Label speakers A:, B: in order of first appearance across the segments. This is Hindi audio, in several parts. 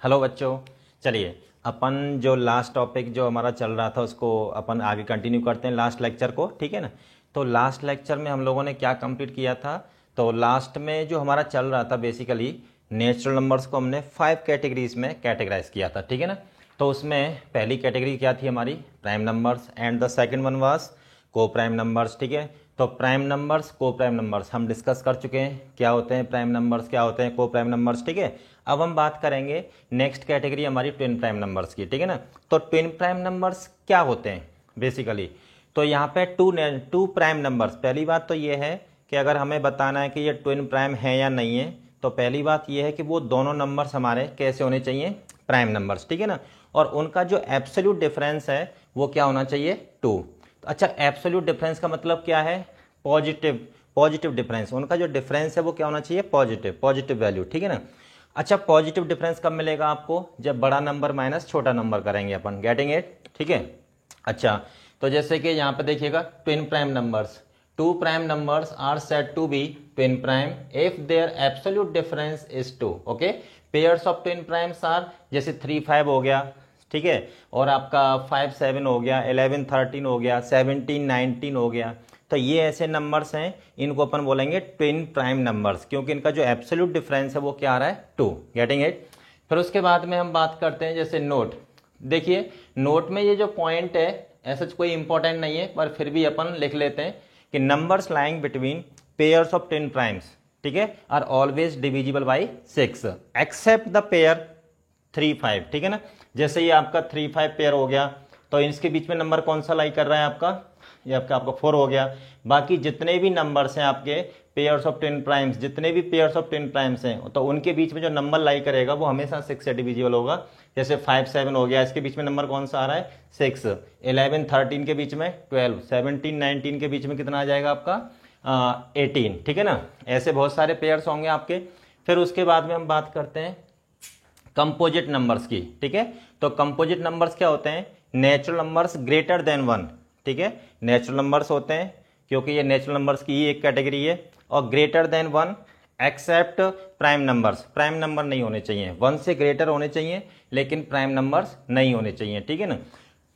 A: हेलो बच्चों, चलिए अपन जो लास्ट टॉपिक जो हमारा चल रहा था उसको अपन आगे कंटिन्यू करते हैं लास्ट लेक्चर को। ठीक है ना। तो लास्ट लेक्चर में हम लोगों ने क्या कंप्लीट किया था। तो लास्ट में जो हमारा चल रहा था बेसिकली नेचुरल नंबर्स को हमने 5 कैटेगरीज में कैटेगराइज किया था। ठीक है ना। तो उसमें पहली कैटेगरी क्या थी हमारी, prime numbers, and the second one was को प्राइम नंबर्स। ठीक है। तो प्राइम नंबर्स, को प्राइम नंबर्स हम डिस्कस कर चुके हैं, क्या होते हैं प्राइम नंबर्स, क्या होते हैं को प्राइम नंबर्स। ठीक है। अब हम बात करेंगे नेक्स्ट कैटेगरी हमारी ट्विन प्राइम नंबर्स की। ठीक है ना। तो ट्विन प्राइम नंबर्स क्या होते हैं बेसिकली। तो यहाँ पे टू प्राइम नंबर्स, पहली बात तो ये है कि अगर हमें बताना है कि ये ट्विन प्राइम है या नहीं है, तो पहली बात ये है कि वो दोनों नंबर्स हमारे कैसे होने चाहिए, प्राइम नंबर्स। ठीक है ना। और उनका जो एब्सोल्यूट डिफरेंस है वो क्या होना चाहिए, 2। अच्छा, एब्सोल्यूट डिफरेंस का मतलब क्या है, पॉजिटिव डिफरेंस। उनका जो डिफरेंस है वो क्या होना चाहिए, पॉजिटिव वैल्यू। ठीक है ना। अच्छा, पॉजिटिव डिफरेंस कब मिलेगा आपको, जब बड़ा नंबर माइनस छोटा नंबर करेंगे अपन, गेटिंग इट। ठीक है। अच्छा, तो जैसे कि यहाँ पे देखिएगा twin prime numbers, two prime numbers are said to be twin prime if their absolute difference is 2। Okay, pairs of twin primes are, जैसे 3 5 हो गया, ठीक है, और आपका 5 7 हो गया, 11 13 हो गया, 17 19 हो गया। तो ये ऐसे नंबर्स हैं, इनको अपन बोलेंगे ट्विन प्राइम नंबर्स, क्योंकि इनका जो एब्सोल्यूट डिफरेंस है वो क्या आ रहा है, 2। Getting it. फिर उसके बाद में हम बात करते हैं जैसे नोट। देखिए नोट में ये जो पॉइंट है ऐसा कोई इंपॉर्टेंट नहीं है, पर फिर भी अपन लिख लेते हैं कि numbers lying between pairs of twin primes, ठीक है, are always divisible by 6 except the pair 3 5। ठीक है ना। जैसे ये आपका 3 5 पेयर हो गया, तो इसके बीच में नंबर कौन सा लाई कर रहा है आपका, ये आपका 4 हो गया। बाकी जितने भी नंबर्स हैं आपके पेयर्स ऑफ ट्विन प्राइम्स, जितने भी पेयर्स ऑफ ट्विन प्राइम्स हैं, तो उनके बीच में जो नंबर लाई करेगा वो हमेशा 6 से डिविजिबल होगा। जैसे 5 7 हो गया, इसके बीच में नंबर कौन सा आ रहा है, 6। 11 13 के बीच में 12, 17 19 के बीच में कितना आ जाएगा आपका 18। ठीक है ना। ऐसे बहुत सारे पेयर्स होंगे आपके। फिर उसके बाद में हम बात करते हैं कंपोजिट नंबर्स की। ठीक है। तो कंपोजिट नंबर्स क्या होते हैं, नेचुरल नंबर्स ग्रेटर देन 1। ठीक है, नेचुरल नंबर्स होते हैं क्योंकि ये नेचुरल नंबर्स की ही एक कैटेगरी है, और greater than 1 except prime numbers. Prime number नहीं होने चाहिए, 1 से ग्रेटर होने चाहिए लेकिन प्राइम नंबर्स नहीं होने चाहिए। ठीक है ना।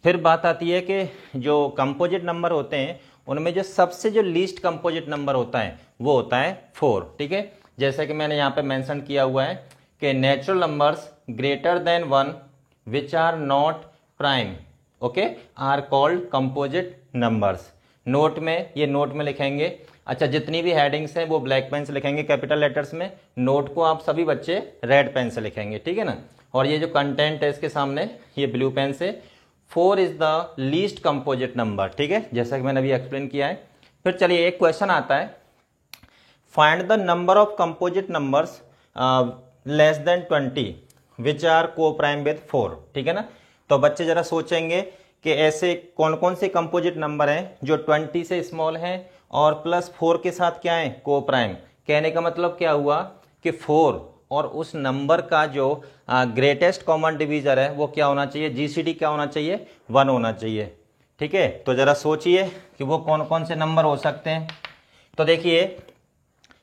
A: फिर बात आती है कि जो कंपोजिट नंबर होते हैं उनमें जो सबसे जो लीस्ट कंपोजिट नंबर होता है वो होता है 4। ठीक है। जैसे कि मैंने यहाँ पे मेंशन किया हुआ है कि natural numbers greater than 1 which are not prime, okay, are called composite numbers. Note में, ये नोट में लिखेंगे। अच्छा, जितनी भी हेडिंग्स हैं वो ब्लैक पेन से लिखेंगे कैपिटल लेटर्स में, नोट को आप सभी बच्चे रेड पेन से लिखेंगे। ठीक है ना। और ये जो कंटेंट है इसके सामने ये ब्लू पेन से। 4 is the least composite number. ठीक है, जैसा कि मैंने अभी एक्सप्लेन किया है। फिर चलिए एक क्वेश्चन आता है, find the number of composite numbers less than 20 which are coprime with 4। ठीक है ना। तो बच्चे जरा सोचेंगे कि ऐसे कौन कौन से कंपोजिट नंबर हैं जो 20 से स्मॉल हैं और प्लस 4 के साथ क्या है, को प्राइम। कहने का मतलब क्या हुआ कि 4 और उस नंबर का जो ग्रेटेस्ट कॉमन डिवीजर है वो क्या होना चाहिए, जीसीडी क्या होना चाहिए, 1 होना चाहिए। ठीक है। तो जरा सोचिए कि वो कौन कौन से नंबर हो सकते हैं। तो देखिए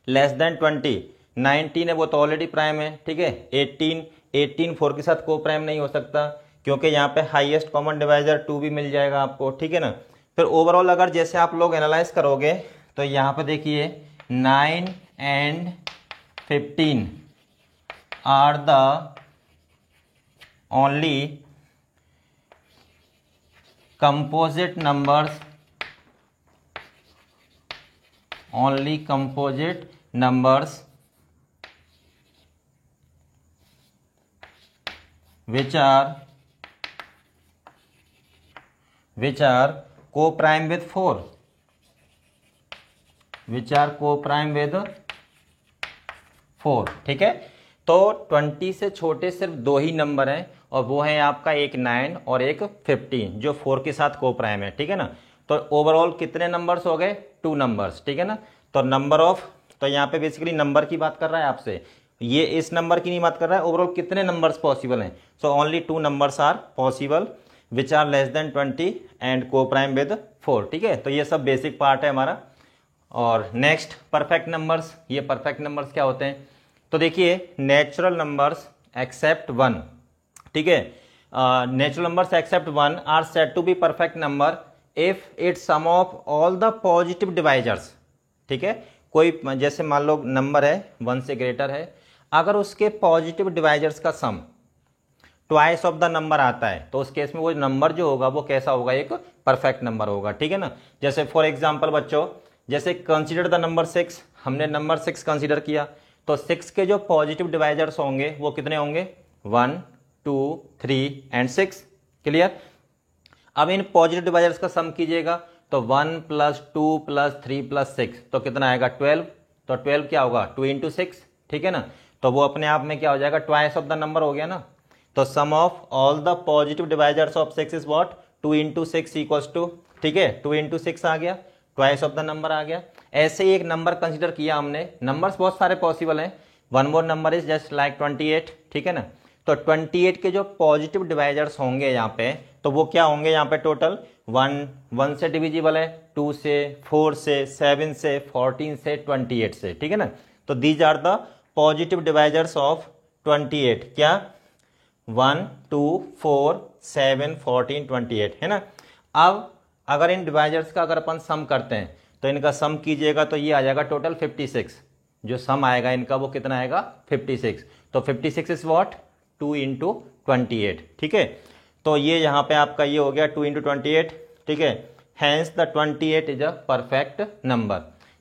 A: लेस देन 20, 19 है वो तो ऑलरेडी प्राइम है। ठीक है। 18 4 के साथ को प्राइम नहीं हो सकता क्योंकि यहाँ पे हाईएस्ट कॉमन डिवाइजर 2 भी मिल जाएगा आपको। ठीक है ना। फिर ओवरऑल अगर जैसे आप लोग एनालाइज करोगे तो यहाँ पे देखिए 9 and 15 are the only composite numbers, only composite numbers which are co-prime with 4, which are co-prime with 4। ठीक है। तो 20 से छोटे सिर्फ 2 ही नंबर हैं और वो है आपका एक 9 और एक 15 जो 4 के साथ को प्राइम है। ठीक है ना। तो ओवरऑल कितने नंबर्स हो गए, 2 नंबर्स। ठीक है ना। तो नंबर ऑफ, तो यहाँ पे बेसिकली नंबर की बात कर रहा है आपसे, ये इस नंबर की नहीं बात कर रहा है, ओवरऑल कितने नंबर्स पॉसिबल हैं। So only 2 numbers are possible which are less than 20 and coprime with 4। ठीक है। तो ये सब बेसिक पार्ट है हमारा। और नेक्स्ट परफेक्ट नंबर्स। ये परफेक्ट नंबर्स क्या होते हैं, तो देखिए नेचुरल नंबर्स एक्सेप्ट 1, ठीक है। Natural numbers except 1 are said to be perfect number if it sum of all the positive divisors, ठीक है। कोई जैसे मान लो नंबर है 1 से ग्रेटर है, अगर उसके पॉजिटिव डिवाइजर्स का सम ट्वाइस ऑफ द नंबर आता है तो उस केस में वो नंबर जो होगा वो कैसा होगा, एक परफेक्ट नंबर होगा, ठीक है ना। जैसे फॉर एग्जांपल बच्चों, जैसे कंसीडर द नंबर 6, हमने नंबर 6 कंसीडर किया तो 6 के जो पॉजिटिव डिवाइजर्स होंगे वो कितने होंगे, 1 2 3 एंड 6, क्लियर। अब इन पॉजिटिव डिवाइजर्स का सम कीजिएगा तो 1 + 2 + 3 + 6 तो कितना आएगा 12, तो 12 क्या होगा 2 × 6, ठीक है ना। तो वो अपने आप में क्या हो जाएगा, ट्वाइस ऑफ द नंबर हो गया ना। तो sum of all the positive divisors of 6 is what, 2 × 6 equals to, ठीक है, 2 × 6 आ गया, ट्वाइस ऑफ द नंबर आ गया। ऐसे ही एक नंबर कंसिडर किया हमने, नंबर्स बहुत सारे पॉसिबल हैं, one more number is just like 28, ठीक है ना। तो 28 के जो पॉजिटिव डिवाइजर्स होंगे यहाँ पे, तो वो क्या होंगे यहाँ पे, टोटल 1 से डिविजिबल है, 2 से, 4 से, 7 से, 14 से, 28 से, ठीक है ना। तो these are the positive divisors of 28, क्या 1 2 4 7 14 28, है ना। अब अगर इन डिवाइजर्स का अगर अपन सम करते हैं तो इनका सम कीजिएगा तो ये आ जाएगा टोटल 56, जो सम आएगा इनका वो कितना आएगा 56। तो 56 इज व्हाट, 2 × 28, ठीक है। तो ये यहाँ पे आपका ये हो गया 2 × 28, ठीक है। Hence the 28 is a perfect number.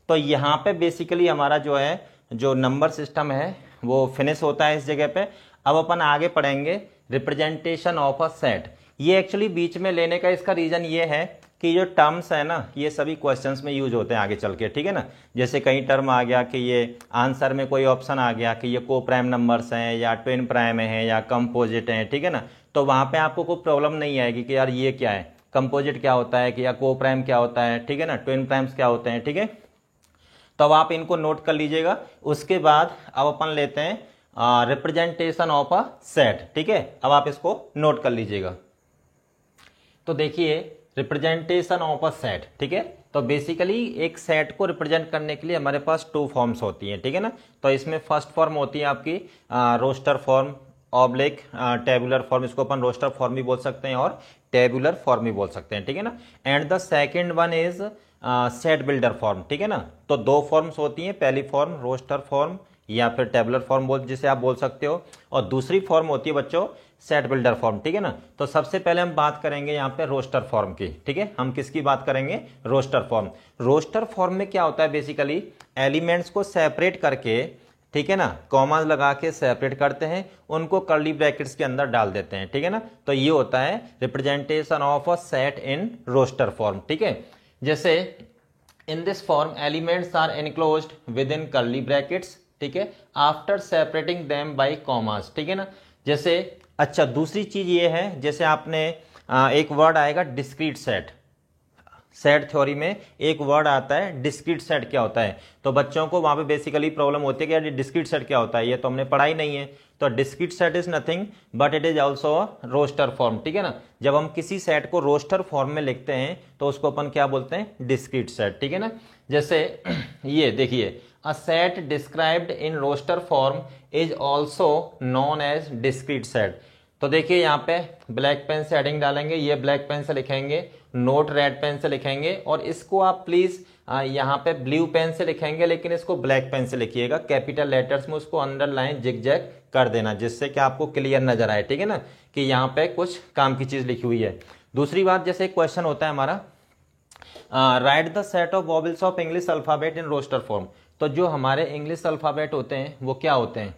A: तो यहाँ पे बेसिकली हमारा जो है, जो नंबर सिस्टम है वो फिनिश होता है इस जगह पे। अब अपन आगे पढ़ेंगे रिप्रेजेंटेशन ऑफ अ सेट। ये एक्चुअली बीच में लेने का इसका रीजन ये है कि जो टर्म्स है ना, ये सभी क्वेश्चंस में यूज होते हैं आगे चल के, ठीक है ना। जैसे कई टर्म आ गया कि ये आंसर में कोई ऑप्शन आ गया कि ये को प्राइम नंबर्स हैं या ट्विन प्राइम है या कंपोजिट हैं, ठीक है ना। तो वहां पे आपको कोई प्रॉब्लम नहीं आएगी कि यार ये क्या है, कंपोजिट क्या होता है, कि या को प्राइम क्या होता है, ठीक है ना, ट्विन प्राइम्स क्या होते हैं, ठीक है। तो अब आप इनको नोट कर लीजिएगा। उसके बाद अब अपन लेते हैं रिप्रेजेंटेशन ऑफ अ सेट, ठीक है। अब आप इसको नोट कर लीजिएगा। तो देखिए रिप्रेजेंटेशन ऑफ अ सेट, ठीक है। तो बेसिकली एक सेट को रिप्रेजेंट करने के लिए हमारे पास 2 फॉर्म्स होती हैं, ठीक है ना। तो इसमें फर्स्ट फॉर्म होती है आपकी roster form oblique tabular form, इसको अपन रोस्टर फॉर्म भी बोल सकते हैं और टेबुलर फॉर्म भी बोल सकते हैं, ठीक है ना। And the second one is set builder form, ठीक है ना। तो 2 फॉर्म्स होती हैं, पहली फॉर्म रोस्टर फॉर्म या फिर टेबुलर फॉर्म बोल जिसे आप बोल सकते हो, और दूसरी फॉर्म होती है बच्चों सेट बिल्डर फॉर्म, ठीक है ना। तो सबसे पहले हम बात करेंगे यहाँ पे रोस्टर फॉर्म की, ठीक है। हम किसकी बात करेंगे, रोस्टर फॉर्म। रोस्टर फॉर्म में क्या होता है, बेसिकली एलिमेंट्स को सेपरेट करके, ठीक है ना, कॉमा लगा के सेपरेट करते हैं, उनको कर्ली ब्रैकेट्स के अंदर डाल देते हैं, ठीक है ना। तो ये होता है representation of a set in roster form, ठीक है। जैसे in this form elements are enclosed within curly brackets, ठीक है, after separating them by commas, ठीक है ना। जैसे अच्छा दूसरी चीज ये है, जैसे आपने एक वर्ड आएगा डिस्क्रीट सेट, सेट थ्योरी में एक वर्ड आता है डिस्क्रीट सेट, क्या होता है। तो बच्चों को वहां पे बेसिकली प्रॉब्लम होती है कि यार डिस्क्रीट सेट क्या होता है, ये तो हमने पढ़ा ही नहीं है। तो discrete set is nothing but it is also a roster form, ठीक है ना। जब हम किसी सेट को रोस्टर फॉर्म में लिखते हैं तो उसको अपन क्या बोलते हैं, डिस्क्रीट सेट, ठीक है ना। जैसे ये देखिए, a set described in roster form is also known as discrete set. तो देखिए यहाँ पे ब्लैक पेन से हेडिंग डालेंगे, ये ब्लैक पेन से लिखेंगे, नोट रेड पेन से लिखेंगे, और इसको आप प्लीज यहाँ पे ब्लू पेन से लिखेंगे, लेकिन इसको ब्लैक पेन से लिखिएगा, कैपिटल लेटर्स में उसको अंडरलाइन जिगजैग कर देना, जिससे कि आपको क्लियर नजर आए, ठीक है ना, कि यहाँ पे कुछ काम की चीज लिखी हुई है। दूसरी बात, जैसे क्वेश्चन होता है हमारा write the set of vowels of English alphabet in roster form. तो जो हमारे इंग्लिश अल्फाबेट होते हैं वो क्या होते हैं,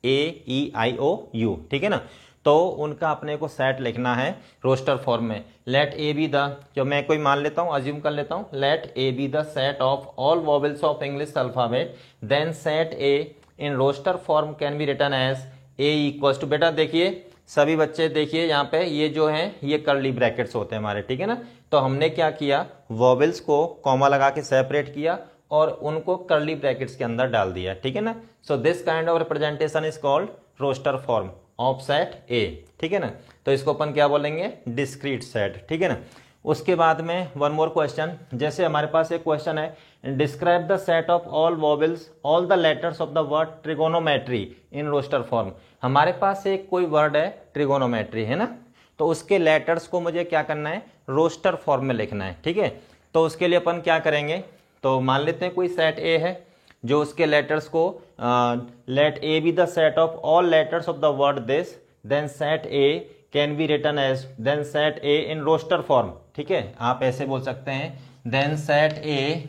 A: AEIOU, ठीक है ना। तो उनका अपने को सेट लिखना है रोस्टर फॉर्म में। लेट ए बी द, जो मैं कोई मान लेता हूं, अज्यूम कर लेता हूं, let A be the set of all vowels of English alphabet, then set A in roster form can be written as A equals to, बेटा देखिए सभी बच्चे देखिए यहाँ पे ये जो हैं ये कर्ली ब्रैकेट्स होते हैं हमारे, ठीक है ना। तो हमने क्या किया, वॉवेल्स को कॉमा लगा के सेपरेट किया और उनको कर्ली ब्रैकेट्स के अंदर डाल दिया, ठीक है ना। So this kind of representation is called roster form of set A, ठीक है ना। तो इसको अपन क्या बोलेंगे, डिस्क्रीट सेट, ठीक है ना। उसके बाद में वन मोर क्वेश्चन, जैसे हमारे पास एक क्वेश्चन है describe the set of all vowels all the letters of the word trigonometry in roster form. हमारे पास एक कोई वर्ड है ट्रिगोनोमेट्री, है ना, तो उसके लेटर्स को मुझे क्या करना है, रोस्टर फॉर्म में लिखना है, ठीक है। तो उसके लिए अपन क्या करेंगे, तो मान लेते हैं कोई सेट ए है जो उसके लेटर्स को let A be the set of all letters of the word this, then set A can be written as, then set A in roster form, ठीक है। आप ऐसे बोल सकते हैं, then set A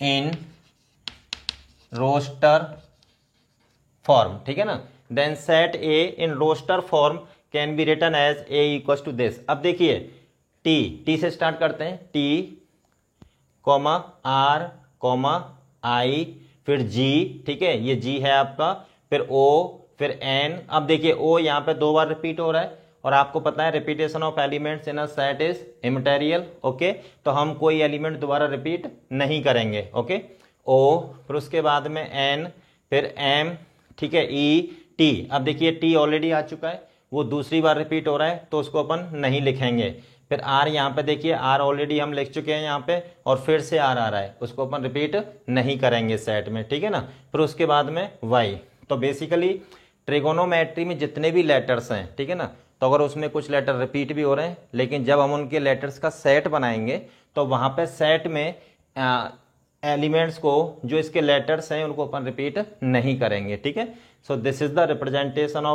A: in roster form, ठीक है ना। Then set A in roster form can be written as A equals to this. अब देखिए टी से स्टार्ट करते हैं, टी कॉमा आर कॉमा आई फिर जी, ठीक है, ये जी है आपका, फिर ओ फिर एन। अब देखिए ओ यहाँ पे 2 बार रिपीट हो रहा है और आपको पता है repetition of elements in a set is immaterial, okay. तो हम कोई एलिमेंट दोबारा रिपीट नहीं करेंगे, ओके। ओ फिर उसके बाद में एन फिर एम, ठीक है, ई टी। अब देखिए टी ऑलरेडी आ चुका है, वो दूसरी बार रिपीट हो रहा है तो उसको अपन नहीं लिखेंगे। फिर आर, यहाँ पे देखिए आर ऑलरेडी हम लिख चुके हैं यहाँ पे, और फिर से आर आ रहा है, उसको अपन रिपीट नहीं करेंगे सेट में, ठीक है ना। फिर उसके बाद में वाई। तो बेसिकली ट्रिगोनोमेट्री में जितने भी लेटर्स हैं, ठीक है ना, तो अगर उसमें कुछ लेटर रिपीट भी हो रहे हैं, लेकिन जब हम उनके लेटर्स का सेट बनाएंगे तो वहाँ पे सेट में एलिमेंट्स को जो इसके लेटर्स हैं उनको अपन रिपीट नहीं करेंगे, ठीक है। So this is the representation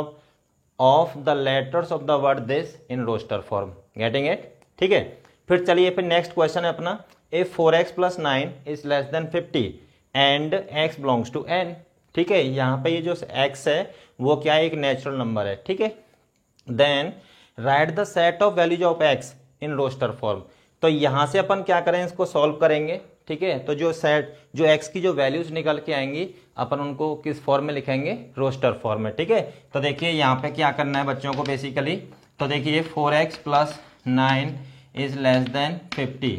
A: of the letters of the word this in roster form, getting it, ठीक है। फिर चलिए फिर नेक्स्ट क्वेश्चन है अपना, if 4x + 9 is less than 50 and x belongs to n, ठीक है। यहाँ पे ये जो x है वो क्या है, एक नेचुरल नंबर है, ठीक है। Then write the set of values of x in roster form. तो यहाँ से अपन क्या करें, इसको सॉल्व करेंगे, ठीक है। तो जो x की जो वैल्यूज निकल के आएंगी अपन उनको किस फॉर्म में लिखेंगे, रोस्टर फॉर्म में, ठीक है। तो देखिए यहाँ पे क्या करना है बच्चों को बेसिकली, तो देखिए 4x + 9 इज लेस देन 50,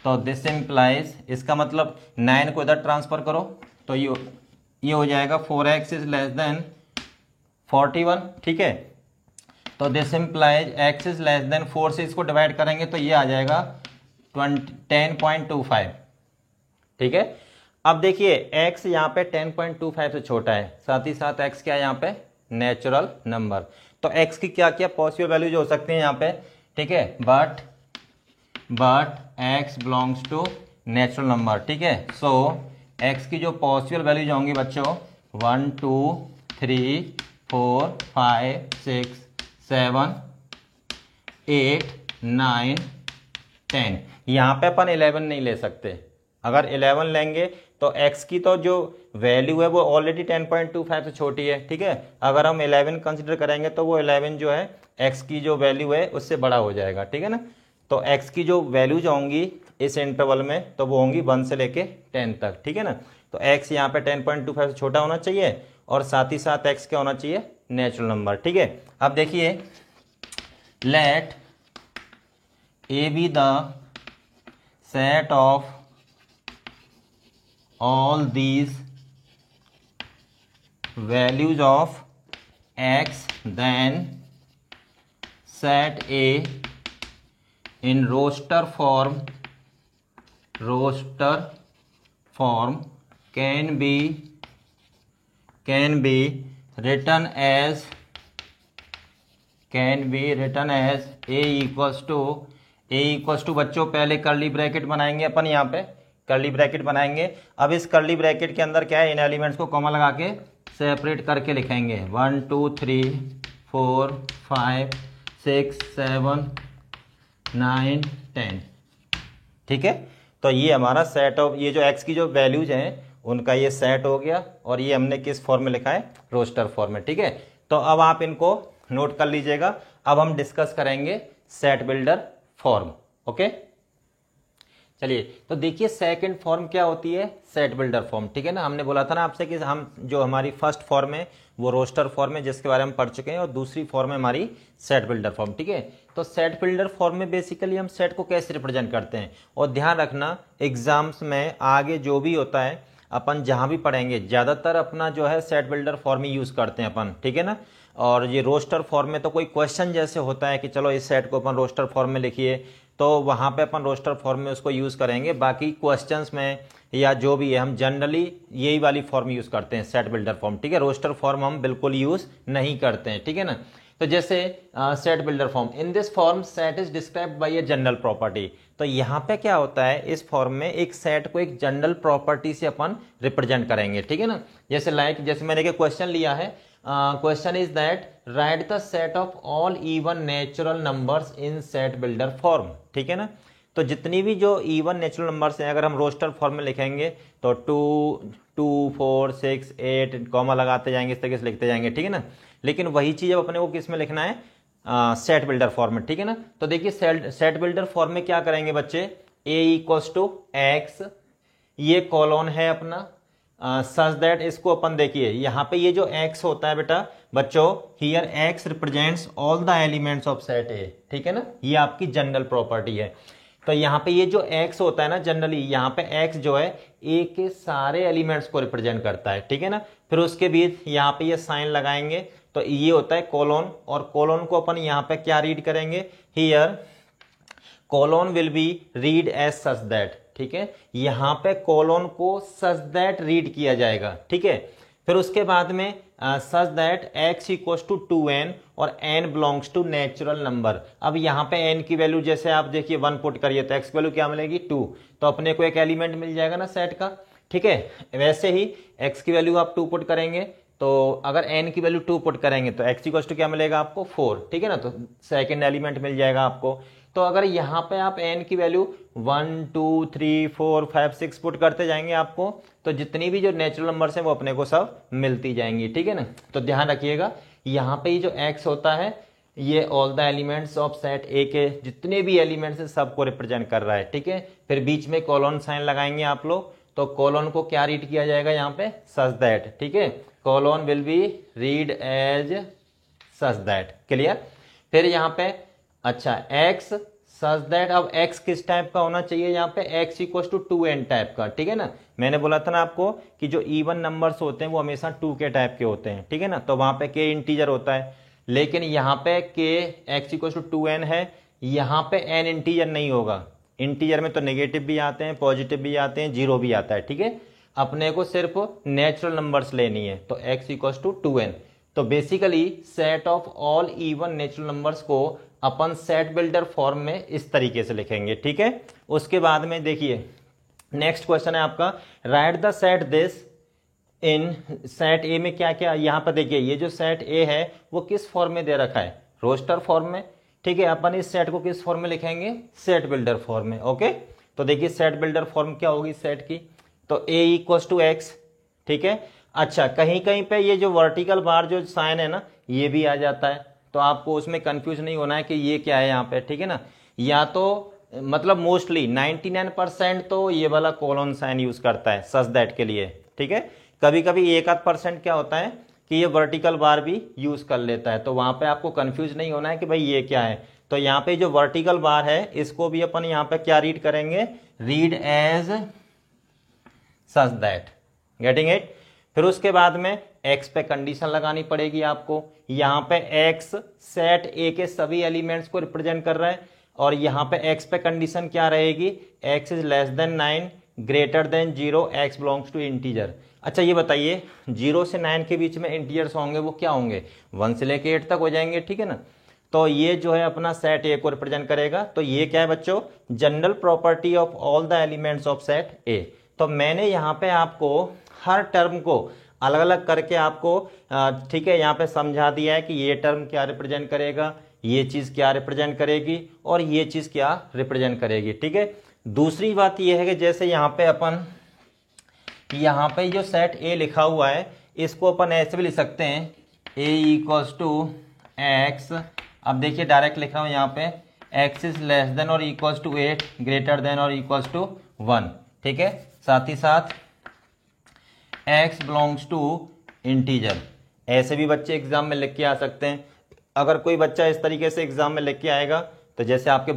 A: तो दिस इम्प्लाइज, इसका मतलब 9 को इधर ट्रांसफर करो तो ये हो जाएगा 4x इज लेस देन 41, ठीक है। तो this implies x is less than 4 से इसको डिवाइड करेंगे तो ये आ जाएगा 10.25, ठीक है। अब देखिए x यहाँ पे 10.25 से छोटा है, साथ ही साथ x क्या है यहाँ पे, नेचुरल नंबर। तो x की क्या क्या पॉसिबल वैल्यूज हो सकती हैं यहाँ पे, ठीक है, but x belongs to natural number, ठीक है। सो x की जो पॉसिबल वैल्यूज होंगी बच्चों 1 2 3 4 5 6 7 8 9 10। यहाँ पे अपन 11 नहीं ले सकते, अगर 11 लेंगे तो x की तो जो वैल्यू है वो ऑलरेडी 10.25 से छोटी है, ठीक है। अगर हम 11 कंसिडर करेंगे तो वो 11 जो है x की जो वैल्यू है उससे बड़ा हो जाएगा, ठीक है ना। तो x की जो वैल्यूज होंगी इस इंटरवल में तो वो होंगी 1 से लेके 10 तक, ठीक है ना। तो x यहाँ पे 10.25 से छोटा होना चाहिए और साथ ही साथ x क्या होना चाहिए, नेचुरल नंबर, ठीक है। अब देखिए let a be the set of all these values of x, then set A in roster form can be written as a equals to बच्चों पहले कर्ली ब्रैकेट बनाएंगे अपन, यहाँ पे कर्ली ब्रैकेट बनाएंगे। अब इस कर्ली ब्रैकेट के अंदर क्या है, इन एलिमेंट्स को कॉमा लगा के सेपरेट करके लिखेंगे 1 2 3 4 5 6 7 9 10, ठीक है। तो ये हमारा सेट ऑफ, ये जो x की जो वैल्यूज हैं उनका ये सेट हो गया और ये हमने किस फॉर्म में लिखा है, रोस्टर फॉर्म में, ठीक है। तो अब आप इनको नोट कर लीजिएगा। अब हम डिस्कस करेंगे सेट बिल्डर फॉर्म, ओके। चलिए तो देखिए सेकंड फॉर्म क्या होती है, सेट बिल्डर फॉर्म, ठीक है ना। हमने बोला था ना आपसे कि हम जो हमारी फर्स्ट फॉर्म है वो रोस्टर फॉर्म है जिसके बारे में पढ़ चुके हैं, और दूसरी फॉर्म है हमारी सेट बिल्डर फॉर्म, ठीक है। तो सेट बिल्डर फॉर्म में बेसिकली हम सेट को कैसे रिप्रेजेंट करते हैं, और ध्यान रखना एग्जाम्स में आगे जो भी होता है अपन जहां भी पढ़ेंगे ज़्यादातर अपना जो है सेट बिल्डर फॉर्म ही यूज़ करते हैं अपन, ठीक है ना। और ये रोस्टर फॉर्म में तो कोई क्वेश्चन जैसे होता है कि चलो इस सेट को अपन रोस्टर फॉर्म में लिखिए, तो वहाँ पे अपन रोस्टर फॉर्म में उसको यूज़ करेंगे। बाकी क्वेश्चंस में या जो भी है हम जनरली यही वाली फॉर्म यूज़ करते हैं, सेट बिल्डर फॉर्म, ठीक है। रोस्टर फॉर्म हम बिल्कुल यूज़ नहीं करते हैं, ठीक है ना। तो जैसे set builder form, in this form set is described bye a general property. तो यहाँ पे क्या होता है, इस फॉर्म में एक सेट को एक जनरल प्रॉपर्टी से अपन रिप्रेजेंट करेंगे, ठीक है ना। जैसे मैंने एक क्वेश्चन लिया है, question is that right the set of all even natural numbers in set builder form, ठीक है ना। तो जितनी भी जो इवन नेचुरल नंबर्स हैं अगर हम रोस्टर फॉर्म में लिखेंगे तो 2, 2, 4, 6, 8 कॉमा लगाते जाएंगे, इस तरीके से लिखते जाएंगे, ठीक है ना। लेकिन वही चीज़ अब अपने को किस में लिखना है, सेट बिल्डर फॉर्म में, ठीक है ना। तो देखिए सेट बिल्डर फॉर्म में क्या करेंगे बच्चे, ए इक्वल्स टू एक्स, ये कॉलोन है अपना, सच दैट, इसको अपन देखिए यहाँ पे ये जो x होता है बेटा बच्चों, here x represents all the elements of set A, ठीक है ना। ये आपकी जनरल प्रॉपर्टी है। तो यहाँ पे ये जो x होता है ना, जनरली यहाँ पे x जो है a के सारे एलिमेंट्स को रिप्रेजेंट करता है, ठीक है ना। फिर उसके बीच यहाँ पे ये साइन लगाएंगे तो ये होता है कोलोन, और कोलोन को अपन यहाँ पे क्या रीड करेंगे, here colon will be read as such that, ठीक है। यहां पे कोलोन को सच दैट रीड किया जाएगा, ठीक है। फिर उसके बाद में such that x equals to 2n और n belongs to natural number. अब यहाँ पे n की वैल्यू जैसे आप देखिए 1 पुट करिए तो x की वैल्यू क्या मिलेगी 2, तो अपने को एक एलिमेंट मिल जाएगा ना सेट का, ठीक है। वैसे ही x की वैल्यू आप 2 पुट करेंगे तो अगर n की वैल्यू 2 पुट करेंगे तो x इक्वल्स टू क्या मिलेगा आपको 4, ठीक है ना। तो सेकेंड एलिमेंट मिल जाएगा आपको। तो अगर यहाँ पे आप n की वैल्यू 1, 2, 3, 4, 5, 6 पुट करते जाएंगे आपको, तो जितनी भी जो नेचुरल नंबर्स हैं वो अपने को सब मिलती जाएंगी, ठीक है ना। तो ध्यान रखिएगा यहाँ पे ये जो x होता है ये all the elements of set ए के जितने भी एलिमेंट्स हैं सबको रिप्रेजेंट कर रहा है, ठीक है। फिर बीच में कोलोन साइन लगाएंगे आप लोग, तो कोलोन को क्या रीड किया जाएगा यहाँ पे, सच दैट, ठीक है। Colon will be read as such that, clear. फिर यहाँ पे अच्छा x सच दैट, अब x किस टाइप का होना चाहिए यहाँ पे, x equals to 2n type का, ठीक है ना। मैंने बोला था ना आपको कि जो इवन नंबर्स होते हैं वो हमेशा 2 के टाइप के होते हैं, ठीक है ना। तो वहां पे k इंटीजर होता है, लेकिन यहाँ पे k x equals to 2n है, यहाँ पे n इंटीजर नहीं होगा। इंटीजर में तो नेगेटिव भी आते हैं, पॉजिटिव भी आते हैं, जीरो भी आता है, ठीक है। अपने को सिर्फ नेचुरल नंबर्स लेनी है, तो x इक्वल्स टू 2n। तो basically set of all even natural numbers को अपन सेट बिल्डर फॉर्म में इस तरीके से लिखेंगे, ठीक है। उसके बाद में देखिए नेक्स्ट क्वेश्चन है आपका, right the set this in set ए में क्या क्या, यहाँ पर देखिए ये जो सेट ए है वो किस फॉर्म में दे रखा है, रोस्टर फॉर्म में, ठीक है। अपन इस सेट को किस फॉर्म में लिखेंगे, सेट बिल्डर फॉर्म में, ओके। तो देखिए सेट बिल्डर फॉर्म क्या होगी सेट की, तो ए इक्वल्स टू एक्स, ठीक है। अच्छा कहीं कहीं पे ये जो वर्टिकल बार जो साइन है ना ये भी आ जाता है, तो आपको उसमें कंफ्यूज नहीं होना है कि ये क्या है यहाँ पे, ठीक है ना। या तो मतलब मोस्टली 99% तो ये वाला कोलोन साइन यूज करता है सच दैट के लिए, ठीक है। कभी कभी 1-8% क्या होता है कि ये वर्टिकल बार भी यूज कर लेता है, तो वहां पे आपको कंफ्यूज नहीं होना है कि भाई ये क्या है। तो यहाँ पे जो वर्टिकल बार है इसको भी अपन यहाँ पे क्या रीड करेंगे, read as such that, getting it. फिर उसके बाद में x पे कंडीशन लगानी पड़ेगी आपको, यहाँ पे x सेट a के सभी एलिमेंट्स को रिप्रेजेंट कर रहा है, और यहाँ पे x पे कंडीशन क्या रहेगी, x is less than 9 greater than 0 x belongs to integer. अच्छा ये बताइए 0 से 9 के बीच में इंटीजर्स होंगे वो क्या होंगे, 1 से लेके 8 तक हो जाएंगे, ठीक है ना। तो ये जो है अपना सेट ए को रिप्रेजेंट करेगा। तो ये क्या है बच्चों, general property of all the elements of set A. तो मैंने यहाँ पे आपको हर टर्म को अलग अलग करके आपको ठीक है यहाँ पे समझा दिया है कि ये टर्म क्या रिप्रेजेंट करेगा, ये चीज़ क्या रिप्रेजेंट करेगी और ये चीज़ क्या रिप्रेजेंट करेगी, ठीक है। दूसरी बात ये है कि जैसे यहाँ पे अपन यहाँ पे जो सेट ए लिखा हुआ है इसको अपन ऐसे भी लिख सकते हैं, ए इक्वल्स टू एक्स। अब देखिए डायरेक्ट लिख रहा हूँ यहाँ पे, एक्स इज लेस देन और इक्वल्स टू 8 ग्रेटर देन और इक्वल्स टू 1, ठीक है। साथ ही साथ x बिलोंग्स टू इंटीजर, ऐसे भी बच्चे एग्जाम में लिख के आ सकते हैं। अगर कोई बच्चा इस तरीके से एग्जाम में लिख के आएगा तो जैसे आपके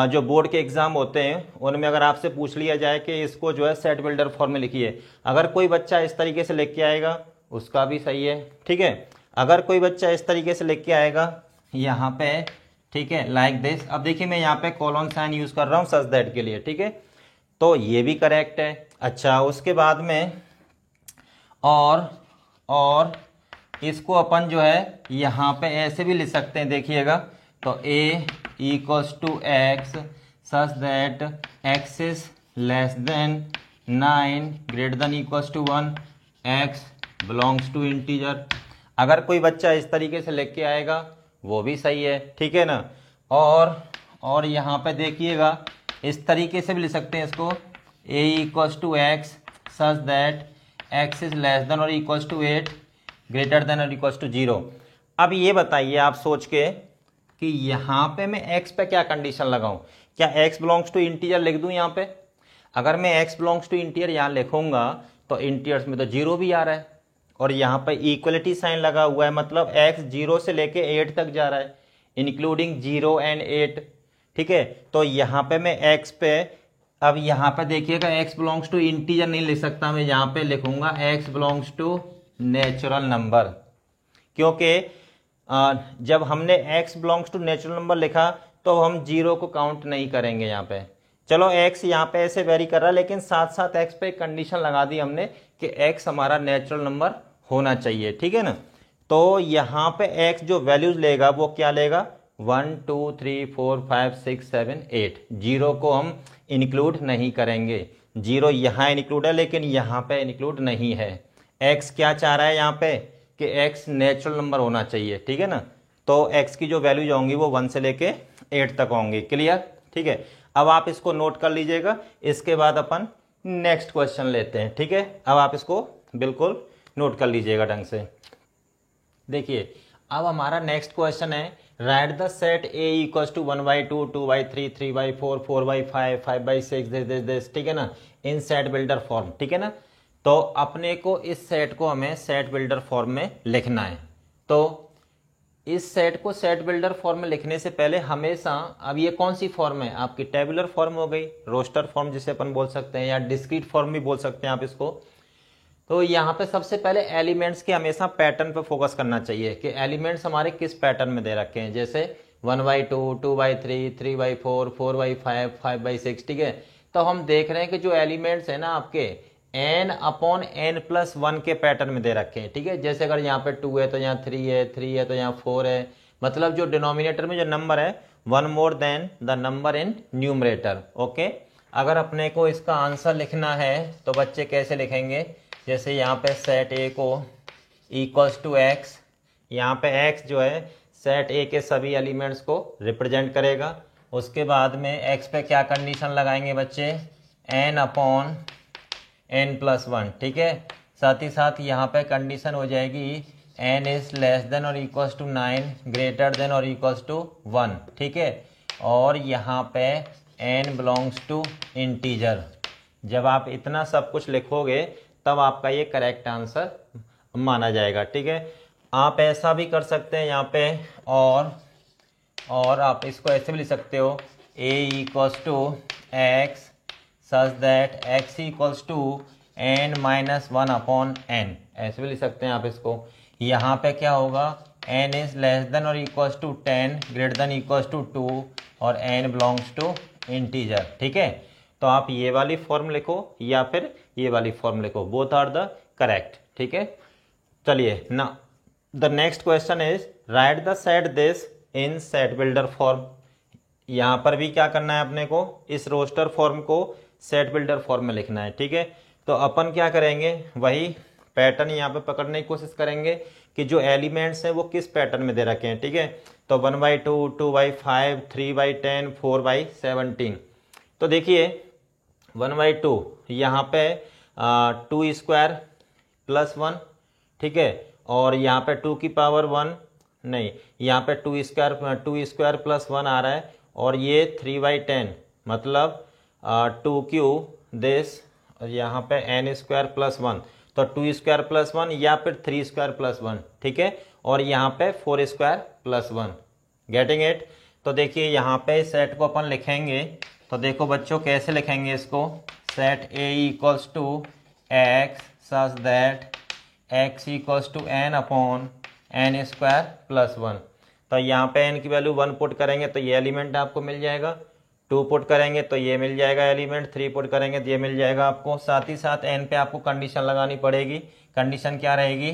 A: जो बोर्ड के एग्जाम होते हैं उनमें अगर आपसे पूछ लिया जाए कि इसको जो है सेट बिल्डर फॉर्म में लिखिए, अगर कोई बच्चा इस तरीके से लिख के आएगा उसका भी सही है, ठीक है। अगर कोई बच्चा इस तरीके से लिख के आएगा यहाँ पे ठीक है, लाइक दिस। अब देखिए मैं यहाँ पे कॉलन साइन यूज कर रहा हूँ सच दैट के लिए, ठीक है, तो ये भी करेक्ट है। अच्छा, उसके बाद में और इसको अपन जो है यहाँ पे ऐसे भी लिख सकते हैं, देखिएगा, तो a equals to x such that x is less than 9 greater than equals to 1, x belongs to integer. अगर कोई बच्चा इस तरीके से लिख के आएगा वो भी सही है, ठीक है ना। और यहाँ पे देखिएगा इस तरीके से भी लिख सकते हैं इसको, a equals to x such that x is less than और इक्वल्स टू 8 ग्रेटर देन और इक्वल्स टू 0। अब ये बताइए आप सोच के कि यहाँ पे मैं x पे क्या कंडीशन लगाऊं, क्या x बिलोंग्स टू इंटीजर लिख दूं यहाँ पे? अगर मैं x बिलोंग्स टू इंटीजर यहाँ लिखूंगा तो इंटीजर्स में तो 0 भी आ रहा है और यहाँ पे इक्वलिटी साइन लगा हुआ है, मतलब x 0 से लेके 8 तक जा रहा है, इंक्लूडिंग 0 एंड 8, ठीक है। तो यहाँ पे मैं x पे, अब यहाँ पे देखिएगा x बिलोंग्स टू इंटीजर नहीं लिख सकता, मैं यहाँ पे लिखूंगा x belongs to natural number, क्योंकि जब हमने x belongs to natural number लिखा तो हम 0 को काउंट नहीं करेंगे यहाँ पे। चलो x यहाँ पे ऐसे वेरी कर रहा है, लेकिन साथ साथ x पे एक कंडीशन लगा दी हमने कि x हमारा नेचुरल नंबर होना चाहिए, ठीक है ना। तो यहाँ पे x जो वैल्यूज लेगा वो क्या लेगा, 1 2 3 4 5 6 7 8, 0 को हम इंक्लूड नहीं करेंगे। 0 यहाँ इंक्लूड है लेकिन यहाँ पे इंक्लूड नहीं है। x क्या चाह रहा है यहाँ पे कि x नेचुरल नंबर होना चाहिए, ठीक है ना। तो x की जो वैल्यूज होंगी वो 1 से लेके 8 तक होंगी, क्लियर, ठीक है। अब आप इसको नोट कर लीजिएगा, इसके बाद अपन नेक्स्ट क्वेश्चन लेते हैं, ठीक है। अब आप इसको बिल्कुल नोट कर लीजिएगा ढंग से। देखिए अब हमारा नेक्स्ट क्वेश्चन है, write the set a equals to 1/2 2/3 3/4 4/5 5/6 this, ठीक है ना, इन सेट बिल्डर फॉर्म, ठीक है ना। तो अपने को इस सेट को हमें सेट बिल्डर फॉर्म में लिखना है। तो इस सेट को सेट बिल्डर फॉर्म में लिखने से पहले हमेशा, अब ये कौन सी फॉर्म है आपकी, टेबुलर फॉर्म हो गई, रोस्टर फॉर्म जिसे अपन बोल सकते हैं, या डिस्क्रीट फॉर्म भी बोल सकते हैं आप इसको। तो यहाँ पे सबसे पहले एलिमेंट्स के हमेशा पैटर्न पे फोकस करना चाहिए कि एलिमेंट्स हमारे किस पैटर्न में दे रखे हैं, जैसे 1/2 2/3 3/4 4/5 5/6, ठीक है। तो हम देख रहे हैं कि जो एलिमेंट्स है ना आपके n/n+1 के पैटर्न में दे रखे हैं, ठीक है। जैसे अगर यहाँ पे 2 है तो यहाँ 3 है, 3 है तो यहाँ 4 है, मतलब जो डिनोमिनेटर में जो नंबर है 1 more than the number in numerator, okay. अगर अपने को इसका आंसर लिखना है तो बच्चे कैसे लिखेंगे, जैसे यहाँ पे सेट ए को इक्वल्स टू एक्स, यहाँ पे एक्स जो है सेट ए के सभी एलिमेंट्स को रिप्रेजेंट करेगा। उसके बाद में एक्स पे क्या कंडीशन लगाएंगे बच्चे, n/n+1, ठीक है। साथ ही साथ यहाँ पे कंडीशन हो जाएगी n इज लेस देन और इक्वल्स टू 9 ग्रेटर देन और इक्वल्स टू 1, ठीक है। और यहाँ पे n बिलोंग्स टू इंटीजर। जब आप इतना सब कुछ लिखोगे तब आपका ये करेक्ट आंसर माना जाएगा, ठीक है। आप ऐसा भी कर सकते हैं यहाँ पे, और आप इसको ऐसे भी लिख सकते हो, a equals to x such that x equals to n-1/n, ऐसे भी लिख सकते हैं आप इसको। यहाँ पे क्या होगा, n इज लेस देन और equals to 10 greater than equals to 2 और n बिलोंग्स टू इंटीजर, ठीक है। तो आप ये वाली फॉर्म लिखो या फिर ये वाली फॉर्म लिखो, बोथ आर द करेक्ट, ठीक है। चलिए ना, the next question is right the set this in set builder form. यहाँ पर भी क्या करना है अपने को, इस रोस्टर फॉर्म को सेट बिल्डर फॉर्म में लिखना है, ठीक है। तो अपन क्या करेंगे, वही पैटर्न यहाँ पे पकड़ने की कोशिश करेंगे कि जो एलिमेंट्स हैं वो किस पैटर्न में दे रखे हैं, ठीक है। तो 1/2 2/5 3/10 4/17। तो देखिए 1/2 यहाँ पे 2 स्क्वायर प्लस 1, ठीक है। और यहाँ पे 2 की पावर 1 नहीं, यहाँ पे 2 स्क्वायर प्लस 1 आ रहा है, और ये 3/10 मतलब 2 क्यू दिस, यहाँ पे n स्क्वायर प्लस 1, तो 2 स्क्वायर प्लस 1 या फिर 3 स्क्वायर प्लस 1, ठीक है। और यहाँ पे 4 स्क्वायर प्लस 1, गेटिंग इट। तो देखिए यहाँ पे सेट को अपन लिखेंगे, तो देखो बच्चों कैसे लिखेंगे इसको, set a equals to x such that x equals to n/n² plus 1। तो यहाँ पे n की वैल्यू 1 पुट करेंगे तो ये एलिमेंट आपको मिल जाएगा, 2 पुट करेंगे तो ये मिल जाएगा एलिमेंट, 3 पुट करेंगे तो ये मिल जाएगा आपको। साथ ही साथ n पे आपको कंडीशन लगानी पड़ेगी। कंडीशन क्या रहेगी,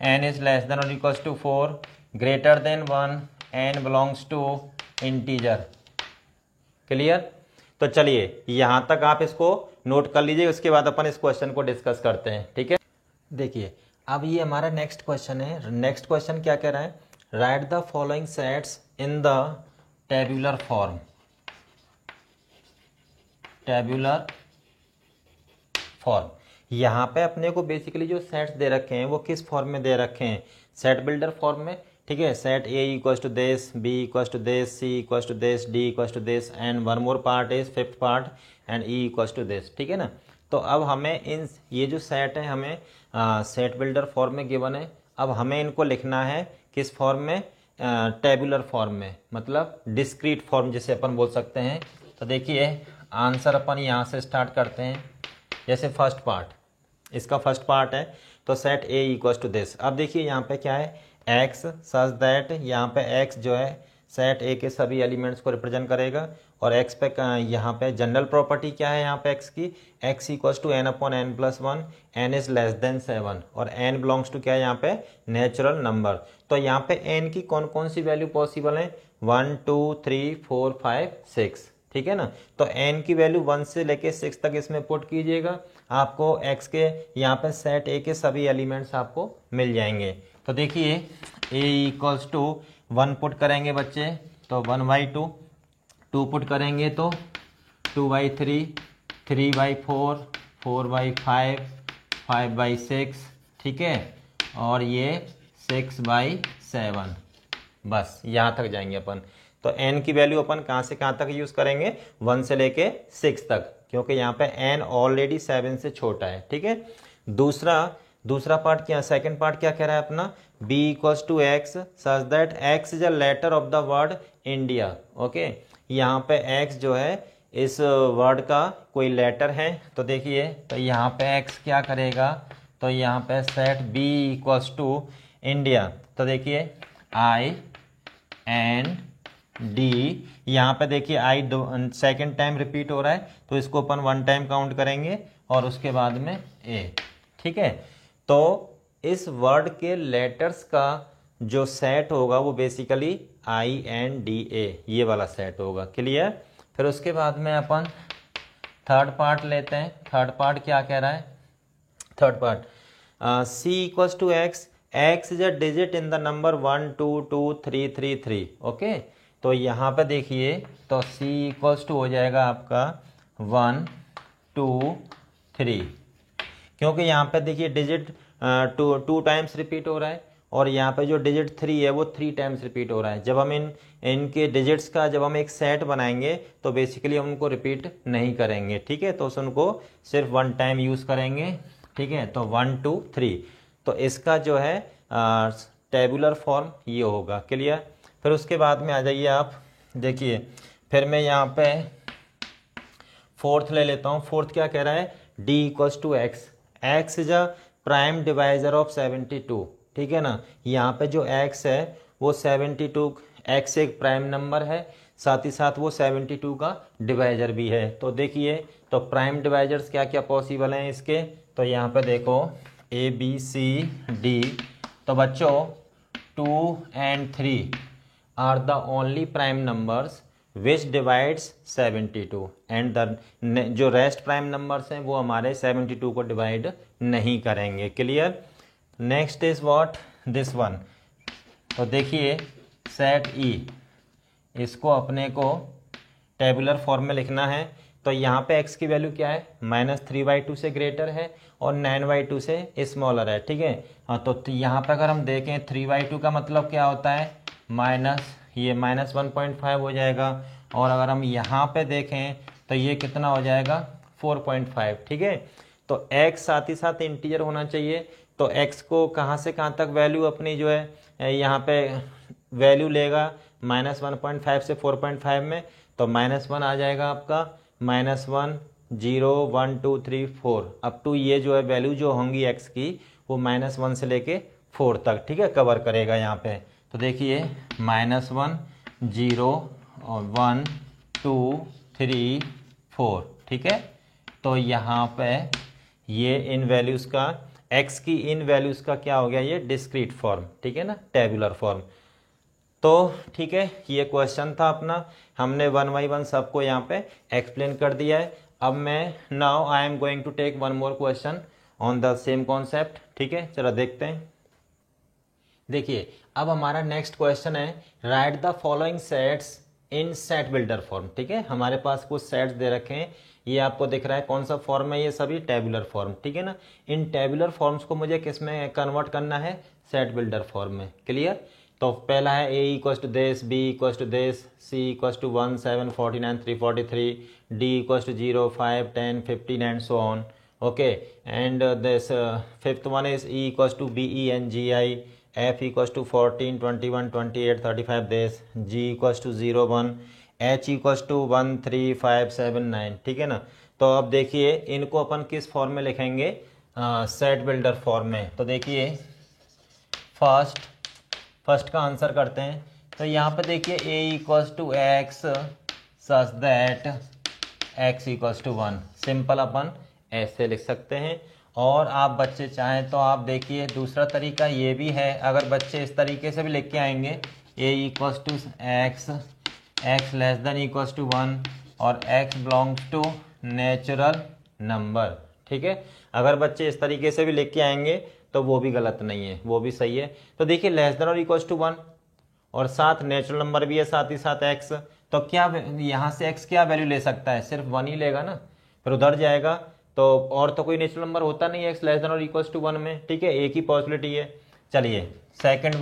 A: n इज लेस देन और equal to 4, greater than 1, n belongs to integer. Clear. तो चलिए यहाँ तक आप इसको नोट कर लीजिए, उसके बाद अपन इस क्वेश्चन को डिस्कस करते हैं। ठीक है, देखिए अब ये हमारा नेक्स्ट क्वेश्चन है। नेक्स्ट क्वेश्चन क्या कह रहा है, write the following sets in the tabular form. Tabular form, यहाँ पे अपने को बेसिकली जो सेट्स दे रखे हैं वो किस फॉर्म में दे रखे हैं, सेट बिल्डर फॉर्म में। ठीक है, set A equals to this, B equals to this, C equals to this, D equals to this and one more part is fifth part and E equals to this. ठीक है ना। तो अब हमें इन ये जो सेट है हमें सेट बिल्डर फॉर्म में गिवन है। अब हमें इनको लिखना है किस फॉर्म में, टेबुलर फॉर्म में, मतलब डिस्क्रीट फॉर्म जिसे अपन बोल सकते हैं। तो देखिए आंसर अपन यहाँ से स्टार्ट करते हैं। जैसे फर्स्ट पार्ट, इसका फर्स्ट पार्ट है तो set A equals to this. अब देखिए यहाँ पे क्या है, एक्स सच दैट, यहाँ पे एक्स जो है सेट ए के सभी एलिमेंट्स को रिप्रेजेंट करेगा। और एक्स पे यहाँ पे जनरल प्रॉपर्टी क्या है यहाँ पे एक्स की, x equals to n upon n plus 1, n is less than 7 और एन बिलोंग्स टू क्या है यहाँ पे, नेचुरल नंबर। तो यहाँ पे एन की कौन कौन सी वैल्यू पॉसिबल है, 1 2 3 4 5 6। ठीक है ना। तो n की वैल्यू 1 से लेके 6 तक इसमें पुट कीजिएगा, आपको x के यहाँ पे सेट a के सभी एलिमेंट्स आपको मिल जाएंगे। तो देखिए a इक्वल्स टू 1 पुट करेंगे बच्चे तो 1/2, 2 पुट करेंगे तो 2/3, 3/4, 4/5, 5/6। ठीक है, और ये 6/7। बस यहाँ तक जाएंगे अपन। तो n की वैल्यू अपन कहाँ से कहाँ तक यूज करेंगे, 1 से लेके 6 तक, क्योंकि यहाँ पे n ऑलरेडी 7 से छोटा है। ठीक है। दूसरा पार्ट क्या, सेकंड पार्ट क्या कह रहा है अपना, b equals to x such that x is a letter of the word India. Okay, यहाँ पे x जो है इस वर्ड का कोई लेटर है। तो देखिए तो यहाँ पे x क्या करेगा, तो यहाँ पे set b equals to India. तो देखिए I एंड डी, यहाँ पे देखिए आई सेकेंड टाइम रिपीट हो रहा है तो इसको अपन 1 टाइम काउंट करेंगे और उसके बाद में ए। ठीक है, तो इस वर्ड के लेटर्स का जो सेट होगा वो basically I N D A, ये वाला सेट होगा। क्लियर। फिर उसके बाद में अपन थर्ड पार्ट लेते हैं। थर्ड पार्ट क्या कह रहा है, third part C equals to x, x is a digit in the number 1 2 2 3 3 3। Okay, तो यहाँ पे देखिए तो c इक्वल्स टू हो जाएगा आपका 1 2 3, क्योंकि यहाँ पे देखिए डिजिट 2 टाइम्स रिपीट हो रहा है और यहाँ पे जो डिजिट 3 है वो 3 टाइम्स रिपीट हो रहा है। जब हम इनके डिजिट्स का जब हम एक सेट बनाएंगे तो बेसिकली हम उनको रिपीट नहीं करेंगे। ठीक है, तो उनको सिर्फ 1 टाइम यूज़ करेंगे। ठीक है, तो 1 2 3, तो इसका जो है टेबुलर फॉर्म ये होगा। क्लियर। फिर उसके बाद में आ जाइए आप, देखिए फिर मैं यहाँ पे फोर्थ ले लेता हूँ। फोर्थ क्या कह रहा है, d equals to x, x is a prime divisor of 72। ठीक है ना, यहाँ पे जो x है वो 72, x एक प्राइम नंबर है, साथ ही साथ वो 72 का डिवाइजर भी है। तो देखिए तो प्राइम डिवाइजर्स क्या क्या पॉसिबल हैं इसके, तो यहाँ पे देखो a b c d। तो बच्चों 2 and 3 are the only prime numbers which divides 72 and the जो रेस्ट प्राइम नंबर्स हैं वो हमारे 72 को डिवाइड नहीं करेंगे। Clear. Next is what, this one. तो देखिए सेट ई, इसको अपने को टेबुलर फॉर्म में लिखना है। तो यहाँ पे x की वैल्यू क्या है, -3/2 से ग्रेटर है और 9/2 से स्मॉलर है। ठीक है, तो यहाँ पे अगर हम देखें 3/2 का मतलब क्या होता है, ये -1.5 हो जाएगा। और अगर हम यहाँ पे देखें तो ये कितना हो जाएगा, 4.5। ठीक है, तो x साथ ही साथ इंटीजर होना चाहिए। तो x को कहाँ से कहाँ तक वैल्यू अपनी जो है यहाँ पे वैल्यू लेगा, -1.5 से 4.5 में, तो -1 आ जाएगा आपका, -1 0 1 2 3 4 अप टू ये जो है वैल्यू जो होंगी x की वो -1 से लेके 4 तक। ठीक है, कवर करेगा यहाँ पे। तो देखिए -1 0 और 1 2 3 4, ठीक है। तो यहाँ पे ये इन वैल्यूज़ का x की इन वैल्यूज़ का क्या हो गया, ये डिस्क्रीट फॉर्म, ठीक है ना, टेबुलर फॉर्म। तो ठीक है, ये क्वेश्चन था अपना, हमने 1 बाई 1 सबको यहाँ पे एक्सप्लेन कर दिया है। अब मैं now I am going to take one more question on the same concept, ठीक है। चलो देखते हैं। देखिए अब हमारा नेक्स्ट क्वेश्चन है, write the following sets in set builder form, ठीक है। हमारे पास कुछ सेट्स दे रखे हैं, ये आपको दिख रहा है कौन सा फॉर्म है, ये सभी टेबुलर फॉर्म, ठीक है ना। इन टेबुलर फॉर्म्स को मुझे किस में कन्वर्ट करना है, सेट बिल्डर फॉर्म में, क्लियर। तो पहला है a equals to this, b equals to this, c equals to 1 7 49 343, d equals to 0 5 10 15 and so on, okay. And this fifth one is e equals to b e n g i, f equals to 14 21 28 35 this, g equals to 0 1, h equals to 1 3 5 7 9, ठीक है ना। तो अब देखिए इनको अपन किस फॉर्म में लिखेंगे, सेट बिल्डर फॉर्म में। तो देखिए फर्स्ट का आंसर करते हैं। तो यहाँ पे देखिए a equals to x such that x equals to 1, simple अपन ऐसे लिख सकते हैं। और आप बच्चे चाहें तो आप देखिए दूसरा तरीका ये भी है, अगर बच्चे इस तरीके से भी लिख के आएंगे a equals to x less than equals to 1 और x belongs to natural number, ठीक है। अगर बच्चे इस तरीके से भी लिख के आएंगे तो वो भी गलत नहीं है, वो भी सही है। तो देखिए लेस देन और इक्वल्स टू 1 और साथ नेचुरल नंबर भी है, साथ ही साथ x, तो क्या यहाँ से x क्या वैल्यू ले सकता है, सिर्फ 1 ही लेगा ना, फिर उधर जाएगा तो और तो कोई नेचुरल नंबर होता नहीं है x लेस देन और इक्वल्स टू 1 में, ठीक है, एक ही पॉसिबिलिटी है। चलिए सेकंड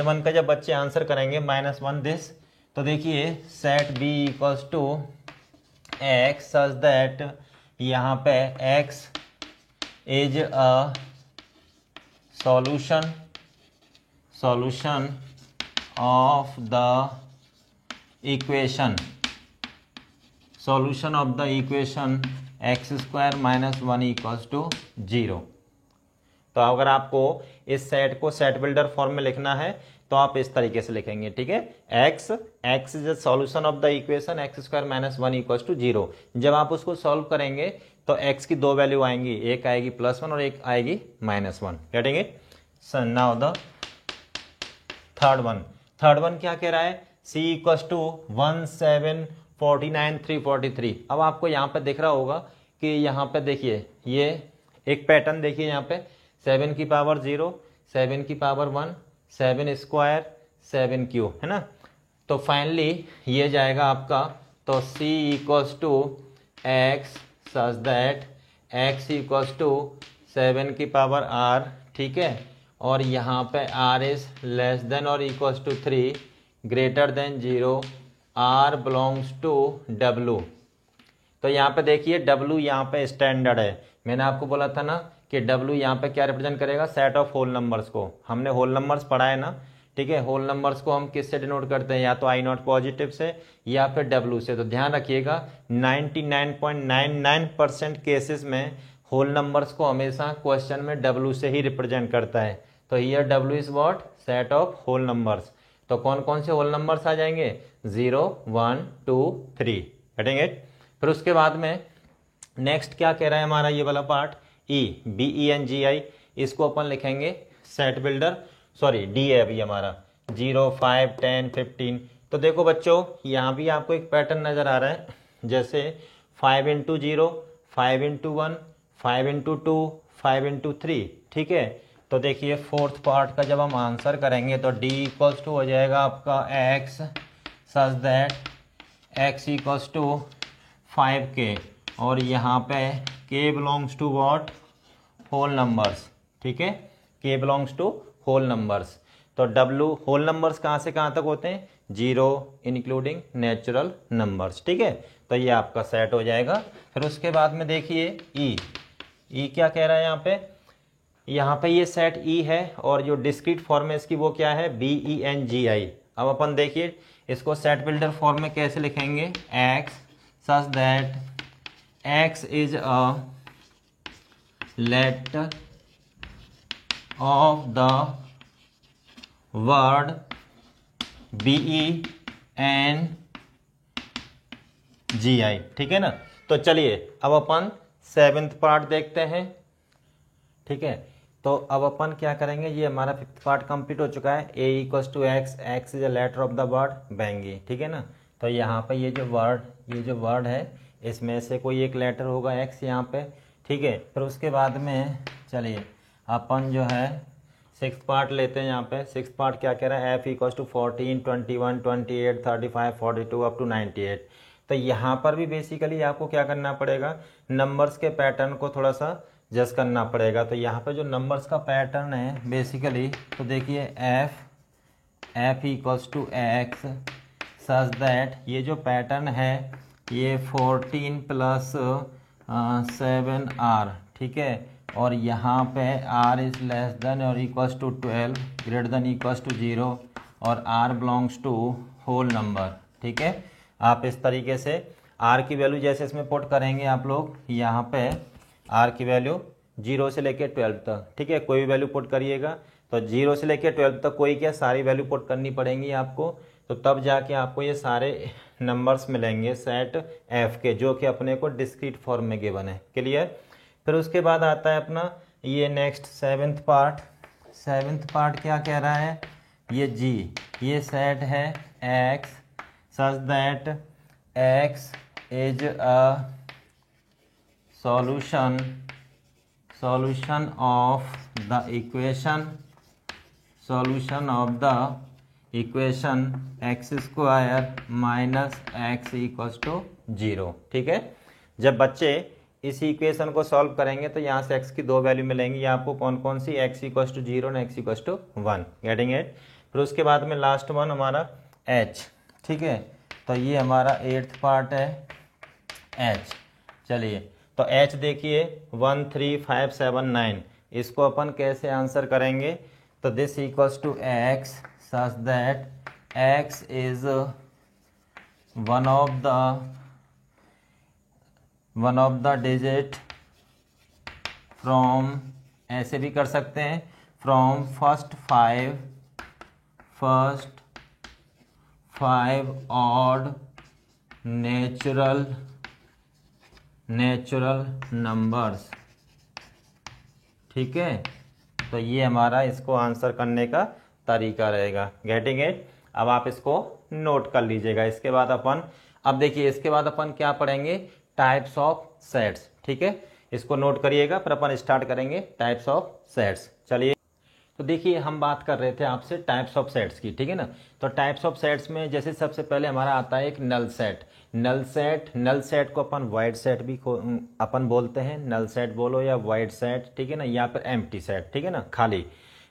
A: वन का जब बच्चे आंसर करेंगे -1 दिस, तो देखिए set b equals to x such that यहाँ पे x is a solution of the equation x square -1 equals to 0। तो अगर आपको इस सेट को सेट बिल्डर फॉर्म में लिखना है तो आप इस तरीके से लिखेंगे, ठीक है। x is a solution of the equation x square -1 equals to 0। जब आप उसको सॉल्व करेंगे तो x की दो वैल्यू आएंगी, एक आएगी +1 और एक आएगी -1, getting it. So now the third one क्या कह रहा है, c इक्वल्स टू 1 7 49 343। अब आपको यहाँ पे दिख रहा होगा कि यहाँ पे देखिए ये एक पैटर्न देखिए, यहाँ पे 7 की पावर 0 7 की पावर 1 7 स्क्वायर 7 क्यूब, है ना। तो फाइनली ये जाएगा आपका, तो c equals to x such that x equals to 7 की पावर r, ठीक है। और यहाँ पे r इज लेस देन और equals to 3 greater than 0, r belongs to w। तो यहाँ पे देखिए w यहाँ पे स्टैंडर्ड है, मैंने आपको बोला था ना कि w यहाँ पे क्या रिप्रेजेंट करेगा, सेट ऑफ होल नंबर्स को। हमने होल नंबर्स पढ़ा है ना, ठीक है। होल नंबर्स को हम किससे डिनोट करते हैं, या तो आई नॉट पॉजिटिव से या फिर w से। तो ध्यान रखिएगा 99.99% केसेस में होल नंबर्स को हमेशा क्वेश्चन में w से ही रिप्रेजेंट करता है। तो here w is what, set of whole numbers. तो कौन कौन से होल नंबर्स आ जाएंगे, 0 1 2 3, गेटिंग इट। फिर उसके बाद में नेक्स्ट क्या कह रहा है हमारा ये वाला पार्ट, BENGI, इसको अपन लिखेंगे सेट बिल्डर, सॉरी D है अभी हमारा 0 5 10 15। तो देखो बच्चों यहाँ भी आपको एक पैटर्न नजर आ रहा है, जैसे 5 इंटू 0 5 इंटू 1 5 इंटू 2 5 इंटू 3, ठीक है। तो देखिए फोर्थ पार्ट का जब हम आंसर करेंगे तो D इक्वल्स टू हो जाएगा आपका x such that x equals to 5k, और यहाँ पे k belongs to what, whole numbers, ठीक है, k belongs to whole numbers. तो w होल नंबर्स कहाँ से कहाँ तक होते हैं, 0 इंक्लूडिंग नेचुरल नंबर्स, ठीक है। तो ये आपका सेट हो जाएगा। फिर उसके बाद में देखिए e क्या कह रहा है यहाँ पे ये सेट e है, और जो डिस्क्रीट फॉर्म है इसकी वो क्या है, BENGI। अब अपन देखिए इसको सेट बिल्डर फॉर्म में कैसे लिखेंगे, x such that x is a letter of the word BENGI, ठीक है ना। तो चलिए अब अपन 7th पार्ट देखते हैं, ठीक है। तो अब अपन क्या करेंगे, ये हमारा 5th पार्ट कंप्लीट हो चुका है। A equals to x, x is a letter of the word बेंगी, ठीक है ना। तो यहाँ पे ये जो वर्ड है इसमें से कोई एक लेटर होगा एक्स यहाँ पे, ठीक है। फिर उसके बाद में चलिए अपन जो है 6th पार्ट लेते हैं। यहाँ पे 6th पार्ट क्या कह रहा है, F equals to 14, 21, 28, 35, 42 up to 98। तो यहाँ पर भी बेसिकली आपको क्या करना पड़ेगा, नंबर्स के पैटर्न को थोड़ा सा जस्ट करना पड़ेगा। तो यहाँ पे जो नंबर्स का पैटर्न है बेसिकली, तो देखिए F equals to x such that ये जो पैटर्न है ये 14 प्लस 7R, ठीक है। और यहाँ पे R इज लेस देन और equals to 12 greater than equals to 0 और R belongs to whole number, ठीक है। आप इस तरीके से R की वैल्यू जैसे इसमें पुट करेंगे आप लोग, यहाँ पे R की वैल्यू 0 से लेके 12 तक, ठीक है, कोई भी वैल्यू पुट करिएगा। तो 0 से लेके 12 तक कोई क्या सारी वैल्यू पुट करनी पड़ेंगी आपको, तो तब जाके आपको ये सारे नंबर्स मिलेंगे सेट F के, जो कि अपने को डिस्क्रीट फॉर्म में गिवन है। क्लियर। फिर उसके बाद आता है अपना ये next 7th part. 7th part क्या कह रहा है, ये G, ये सेट है X such that X is a solution of the equation x square minus x equals to 0, ठीक है। जब बच्चे इस इक्वेशन को सॉल्व करेंगे तो यहाँ से x की दो वैल्यू मिलेंगी आपको, कौन कौन सी, x इक्वल्स टू 0 और x equals to 1, getting it. फिर उसके बाद में लास्ट वन हमारा h, ठीक है। तो ये हमारा 8th पार्ट है h। चलिए तो h देखिए 1 3 5 7 9, इसको अपन कैसे आंसर करेंगे, तो this equals to x such that x is one of the digit from, ऐसे भी कर सकते हैं, from first five odd natural numbers, ठीक है। तो ये हमारा इसको आंसर करने का तरीका रहेगा, गेटिंग इट। अब आप इसको नोट कर लीजिएगा। इसके बाद अपन, अब देखिए इसके बाद अपन क्या पढ़ेंगे, टाइप्स ऑफ सेट्स, ठीक है। इसको नोट करिएगा, फिर अपन स्टार्ट करेंगे टाइप्स ऑफ सेट्स। चलिए तो देखिए हम बात कर रहे थे आपसे टाइप्स ऑफ सेट्स की, ठीक है ना। तो टाइप्स ऑफ सेट्स में जैसे सबसे पहले हमारा आता है एक नल सेट। नल सेट को अपन वाइड सेट भी अपन बोलते हैं, नल सेट बोलो या वाइड सेट, ठीक है ना, या फिर एम्प्टी सेट, ठीक है ना, खाली।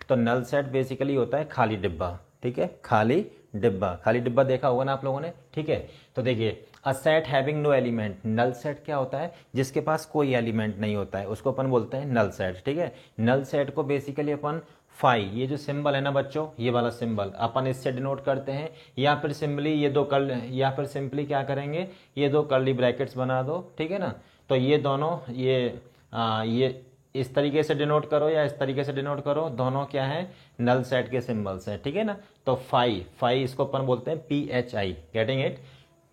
A: तो नल सेट बेसिकली होता है खाली डिब्बा, ठीक है, खाली डिब्बा देखा होगा ना आप लोगों ने, ठीक है। तो देखिए a set having no element, null set क्या होता है, जिसके पास कोई एलिमेंट नहीं होता है, उसको अपन बोलते हैं नल सेट, ठीक है। नल सेट को बेसिकली अपन फाई, ये जो सिंबल है ना बच्चों, ये वाला सिंबल अपन इससे डिनोट करते हैं, या फिर सिंपली या फिर सिंपली क्या करेंगे, ये दो कर्ली ब्रैकेट्स बना दो, ठीक है ना। तो ये दोनों ये इस तरीके से डिनोट करो या इस तरीके से डिनोट करो, दोनों क्या है, नल सेट के सिंबल्स हैं, ठीक है ना। तो फाई इसको अपन बोलते हैं PHI, गेटिंग इट,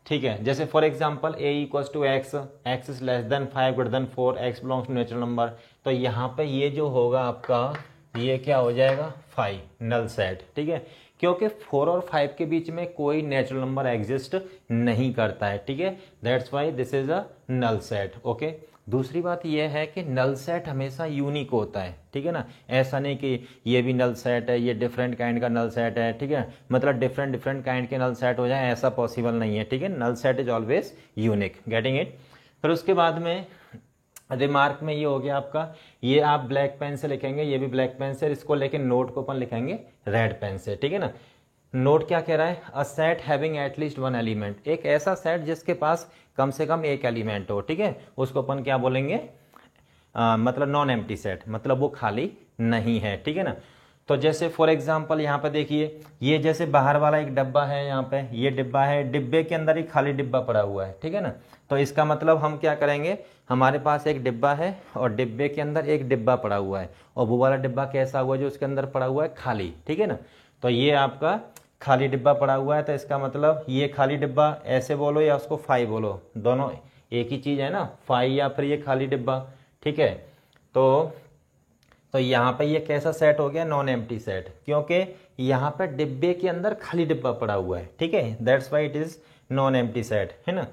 A: ठीक है। जैसे for example A equals to x, x is less than 5 greater than 4, x belongs to natural number. तो यहाँ पे ये जो होगा आपका, ये क्या हो जाएगा, फाई, नल सेट, ठीक है, क्योंकि 4 और 5 के बीच में कोई नेचुरल नंबर एग्जिस्ट नहीं करता है, ठीक है। That's why this is a null set, okay. दूसरी बात यह है कि नल सेट हमेशा यूनिक होता है, ठीक है ना। ऐसा नहीं कि ये भी नल सेट है, ये डिफरेंट काइंड का नल सेट है, ठीक है, मतलब डिफरेंट काइंड के नल सेट हो जाए, ऐसा पॉसिबल नहीं है, ठीक है। Null set is always unique, getting it. फिर उसके बाद में रिमार्क में ये हो गया आपका, ये आप ब्लैक पेन से लिखेंगे, ये भी ब्लैक पेन से, इसको लेकिन नोट को अपन लिखेंगे रेड पेन से, ठीक है ना। नोट क्या कह रहा है, अ set having at least one element, एक ऐसा सेट जिसके पास कम से कम एक एलिमेंट हो, ठीक है, उसको अपन क्या बोलेंगे, मतलब नॉन एम्प्टी सेट, मतलब वो खाली नहीं है, ठीक है ना। तो जैसे फॉर एग्जांपल यहाँ पे देखिए, ये जैसे बाहर वाला एक डब्बा है, यहाँ पे ये डिब्बा है, डिब्बे के अंदर एक खाली डिब्बा पड़ा हुआ है, ठीक है ना। तो इसका मतलब हम क्या करेंगे, हमारे पास एक डिब्बा है और डिब्बे के अंदर एक डिब्बा पड़ा हुआ है, और वो वाला डिब्बा कैसा हुआ जो उसके अंदर पड़ा हुआ है, खाली, ठीक है ना। तो ये आपका खाली डिब्बा पड़ा हुआ है, तो इसका मतलब ये खाली डिब्बा ऐसे बोलो या उसको फाई बोलो, दोनों एक ही चीज़ है ना, फाई या फिर ये खाली डिब्बा, ठीक है। तो यहाँ पे ये कैसा सेट हो गया, नॉन एम्प्टी सेट, क्योंकि यहाँ पे डिब्बे के अंदर खाली डिब्बा पड़ा हुआ है, ठीक है, that's why it is non empty set, है ना।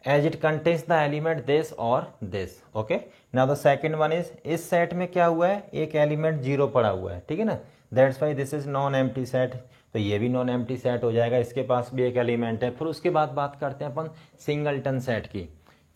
A: As it contains the element this और this, okay. Now the second one is, इस सेट में क्या हुआ है, एक एलिमेंट 0 पड़ा हुआ है, ठीक है ना, that's why this is non empty set. तो ये भी नॉन एम्प्टी सेट हो जाएगा, इसके पास भी एक एलिमेंट है। फिर उसके बाद बात करते हैं अपन सिंगलटन सेट की।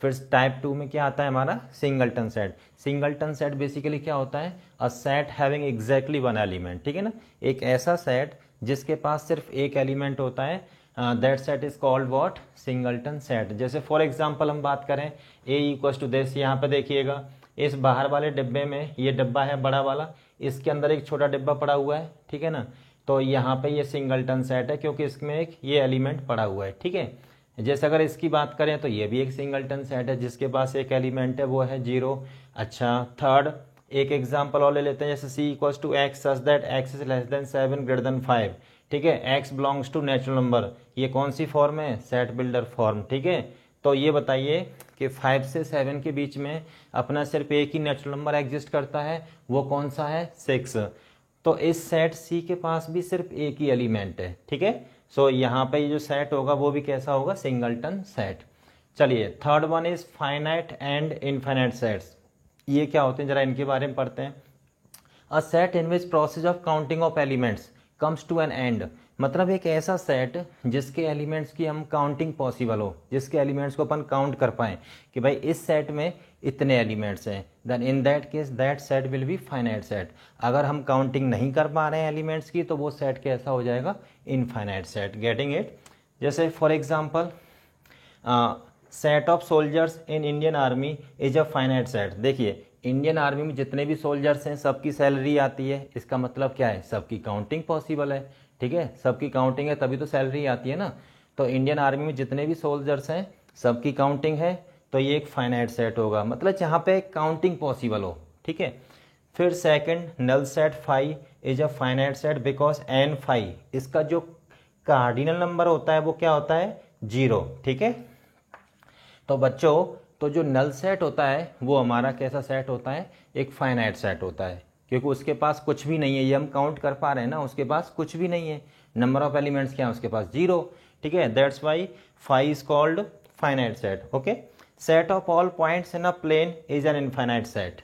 A: फिर टाइप 2 में क्या आता है हमारा, singleton set. Singleton set basically क्या होता है, अ set having exactly one element, ठीक है ना, एक ऐसा सेट जिसके पास सिर्फ एक एलिमेंट होता है, that set is called what, singleton set. जैसे फॉर एग्जांपल हम बात करें ए इक्वल्स टू दिस, यहाँ पे देखिएगा इस बाहर वाले डिब्बे में, ये डिब्बा है बड़ा वाला, इसके अंदर एक छोटा डिब्बा पड़ा हुआ है, ठीक है ना, तो यहाँ पे ये सिंगलटन सेट है क्योंकि इसमें एक ये एलिमेंट पड़ा हुआ है, ठीक है। जैसे अगर इसकी बात करें तो ये भी एक सिंगलटन सेट है जिसके पास एक एलिमेंट है, वो है 0। अच्छा, थर्ड एक एग्जांपल और ले लेते हैं, जैसे C equals to x such that x is less than 7 greater than 5, ठीक है, X belongs to natural number, ये कौन सी फॉर्म है, सेट बिल्डर फॉर्म, ठीक है। तो ये बताइए कि 5 से 7 के बीच में अपना सिर्फ एक ही नेचुरल नंबर एग्जिस्ट करता है, वो कौन सा है, 6। तो इस सेट सी के पास भी सिर्फ एक ही एलिमेंट है, ठीक है। सो यहाँ पे ये जो सेट होगा वो भी कैसा होगा, सिंगलटन सेट। चलिए, third one is finite and infinite sets. ये क्या होते हैं, जरा इनके बारे में पढ़ते हैं। A set in which process of counting of elements comes to an end, मतलब एक ऐसा सेट जिसके एलिमेंट्स की हम काउंटिंग पॉसिबल हो, जिसके एलिमेंट्स को अपन काउंट कर पाएं कि भाई इस सेट में इतने एलिमेंट्स हैं, then in that case that set will be finite set. अगर हम काउंटिंग नहीं कर पा रहे हैं एलिमेंट्स की तो वो सेट कैसा हो जाएगा, इनफाइनाइट सेट। Getting it? जैसे for example set of soldiers in Indian army is a finite set. देखिए, इंडियन आर्मी में जितने भी सोल्जर्स हैं सबकी सैलरी आती है, इसका मतलब क्या है, सबकी काउंटिंग पॉसिबल है, ठीक है, सबकी काउंटिंग है तभी तो सैलरी आती है ना। तो इंडियन आर्मी में जितने भी सोल्जर्स हैं सबकी काउंटिंग है, तो ये एक फाइनाइट सेट होगा, मतलब जहाँ पे काउंटिंग पॉसिबल हो, ठीक है। फिर second, null set phi is a finite set because n phi, इसका जो कार्डिनल नंबर होता है वो क्या होता है, 0, ठीक है। तो बच्चों, तो जो नल सेट होता है वो हमारा कैसा सेट होता है, एक फाइनाइट सेट होता है, क्योंकि उसके पास कुछ भी नहीं है, ये हम काउंट कर पा रहे हैं ना, उसके पास कुछ भी नहीं है, नंबर ऑफ एलिमेंट्स क्या है उसके पास, 0, ठीक है, that's why phi is called finite set, okay. Set of all points in a plane is an infinite set.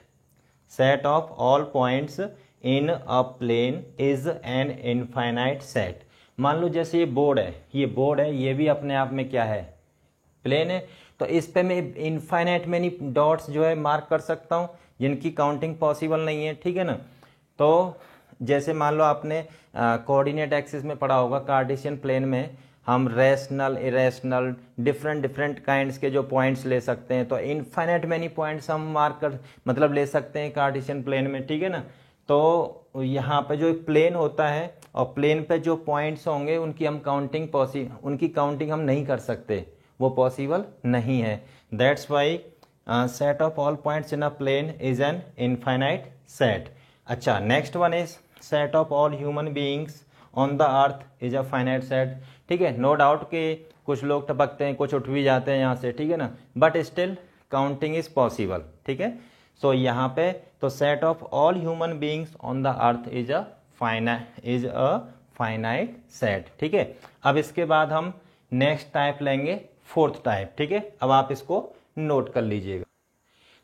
A: Set of all points in a plane is an infinite set. मान लो जैसे ये बोर्ड है, ये भी अपने आप में क्या है, प्लेन है, तो इस पे मैं इनफाइनाइट मैनी डॉट्स जो है मार्क कर सकता हूँ जिनकी काउंटिंग पॉसिबल नहीं है, ठीक है ना। तो जैसे मान लो आपने कोऑर्डिनेट एक्सिस में पढ़ा होगा, कार्टेशियन प्लेन में हम रेशनल, इरेशनल, डिफरेंट काइंड्स के जो पॉइंट्स ले सकते हैं, तो इनफाइनाइट मैनी पॉइंट्स हम मार्क कर मतलब ले सकते हैं कार्टेशियन प्लेन में, ठीक है ना। तो यहाँ पे जो एक प्लेन होता है और प्लेन पे जो पॉइंट्स होंगे उनकी काउंटिंग हम नहीं कर सकते, वो पॉसिबल नहीं है। That's why set of all points in a plane is an infinite set. अच्छा, next one is set of all human beings on the earth is a finite set, ठीक है। नो डाउट कि कुछ लोग टपकते हैं, कुछ उठ भी जाते हैं यहाँ से, ठीक है ना, but still counting is possible, ठीक है। सो यहाँ पे तो set of all human beings on the earth is a finite set, ठीक है। अब इसके बाद हम नेक्स्ट टाइप लेंगे, फोर्थ टाइप, ठीक है। अब आप इसको नोट कर लीजिएगा।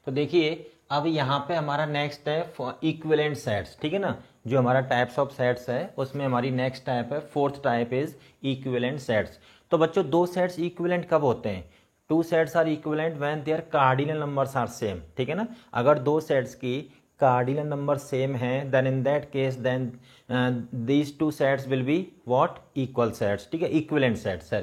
A: तो देखिए, अब यहाँ पे हमारा नेक्स्ट है इक्विवेलेंट सेट्स, ठीक है ना, जो हमारा टाइप्स ऑफ सेट्स है उसमें हमारी नेक्स्ट टाइप है, fourth type is equivalent sets. तो बच्चों, दो सेट्स इक्विवेलेंट कब होते हैं, two sets are equivalent when their cardinal numbers are same, ठीक है ना। अगर दो सेट्स की कार्डिनल नंबर सेम है, then in that case then these two sets will be what, equal sets, ठीक है, इक्विवेलेंट सेट्स,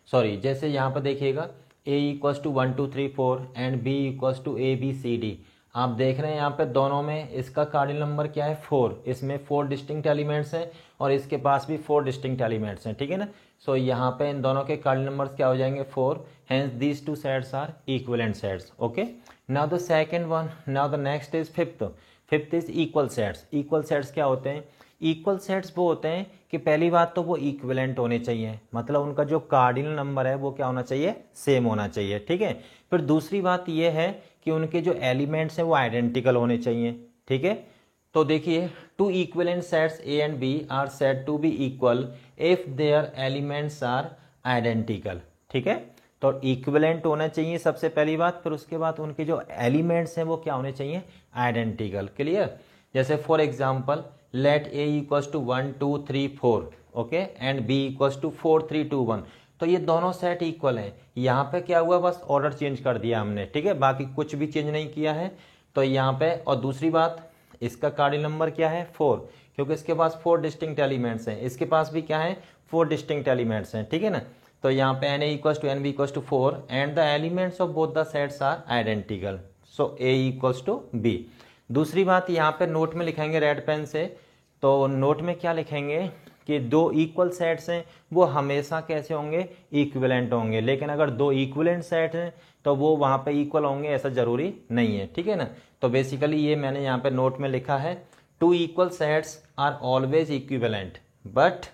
A: सॉरी। जैसे यहाँ पर देखिएगा a equals to 1 2 3 4 and b equals to a b c d। आप देख रहे हैं यहाँ पे दोनों में इसका कार्डिनल नंबर क्या है, 4, इसमें 4 डिस्टिंक्ट एलिमेंट्स हैं और इसके पास भी 4 डिस्टिंक्ट एलिमेंट्स हैं, ठीक है ना। सो यहाँ पे इन दोनों के कार्डिनल नंबर्स क्या हो जाएंगे, 4, hence these two sets are equivalent sets, okay. Now the second one, now the next is fifth is equal sets. Equal sets क्या होते हैं, इक्वल सेट्स वो होते हैं कि पहली बात तो वो इक्विवेलेंट होने चाहिए, मतलब उनका जो कार्डिनल नंबर है वो क्या होना चाहिए, सेम होना चाहिए, ठीक है। फिर दूसरी बात ये है कि उनके जो एलिमेंट्स हैं वो आइडेंटिकल होने चाहिए, ठीक है। तो देखिए, two equivalent sets A and B are said to be equal if their elements are identical, ठीक है। तो इक्विवेलेंट होना चाहिए सबसे पहली बात, फिर उसके बाद उनके जो एलिमेंट्स हैं वो क्या होने चाहिए, आइडेंटिकल। क्लियर। जैसे for example let A equals to 1 2 3 4 okay and B equals to 4 3 2 1, तो ये दोनों सेट इक्वल हैं। यहाँ पे क्या हुआ, बस ऑर्डर चेंज कर दिया हमने, ठीक है, बाकी कुछ भी चेंज नहीं किया है। तो यहाँ पे, और दूसरी बात, इसका कार्डिनल नंबर क्या है 4, क्योंकि इसके पास 4 डिस्टिंक्ट एलिमेंट्स हैं, इसके पास भी क्या है 4 डिस्टिंक्ट एलिमेंट्स हैं, ठीक है ना। तो यहाँ पे n A equals to n B equals to 4 and the elements of both the sets are identical, so A equals to B. दूसरी बात, यहाँ पे नोट में लिखेंगे रेड पेन से, तो नोट में क्या लिखेंगे कि दो इक्वल सेट्स हैं वो हमेशा कैसे होंगे, इक्विवेलेंट होंगे, लेकिन अगर दो इक्विवेलेंट सेट हैं तो वो वहाँ पे इक्वल होंगे ऐसा जरूरी नहीं है, ठीक है ना। तो बेसिकली ये मैंने यहाँ पे नोट में लिखा है, two equal sets are always equivalent but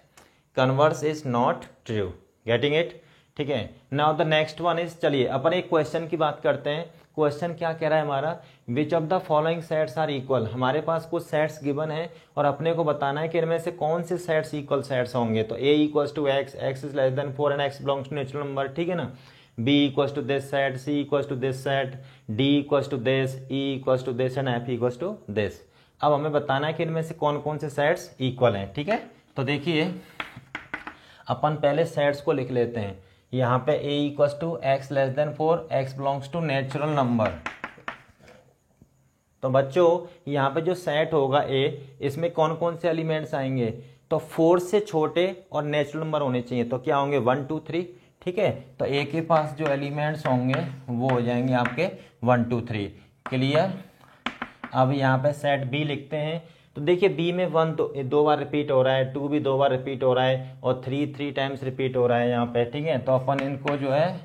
A: converse is not true, getting it, ठीक है। Now the next one is, चलिए अपन एक क्वेश्चन की बात करते हैं। क्वेश्चन क्या कह रहा है हमारा, which of the following sets are equal. हमारे पास कुछ सेट्स गिवन है और अपने को बताना है कि इनमें से कौन से सेट्स इक्वल सेट्स होंगे। तो A equals to x, x is less than 4 and X belongs to natural number, ठीक है ना। B equals to this set, C equals to this set, D equals to this, E equals to this and F equals to this. अब हमें बताना है कि इनमें से कौन कौन से सेट्स इक्वल हैं, ठीक है। तो देखिए, अपन पहले सेट्स को लिख लेते हैं। यहाँ पे a equals to x less than 4, x belongs to natural number. तो बच्चों यहाँ पे जो सेट होगा a, इसमें कौन कौन से एलिमेंट्स आएंगे, तो 4 से छोटे और नेचुरल नंबर होने चाहिए, तो क्या होंगे 1 2 3, ठीक है। तो a के पास जो एलिमेंट्स होंगे वो हो जाएंगे आपके 1 2 3, क्लियर। अब यहाँ पे सेट b लिखते हैं। तो देखिए बी में 1 दो बार रिपीट हो रहा है, 2 भी 2 बार रिपीट हो रहा है और 3 टाइम्स रिपीट हो रहा है यहाँ पे, ठीक है। तो अपन इनको जो है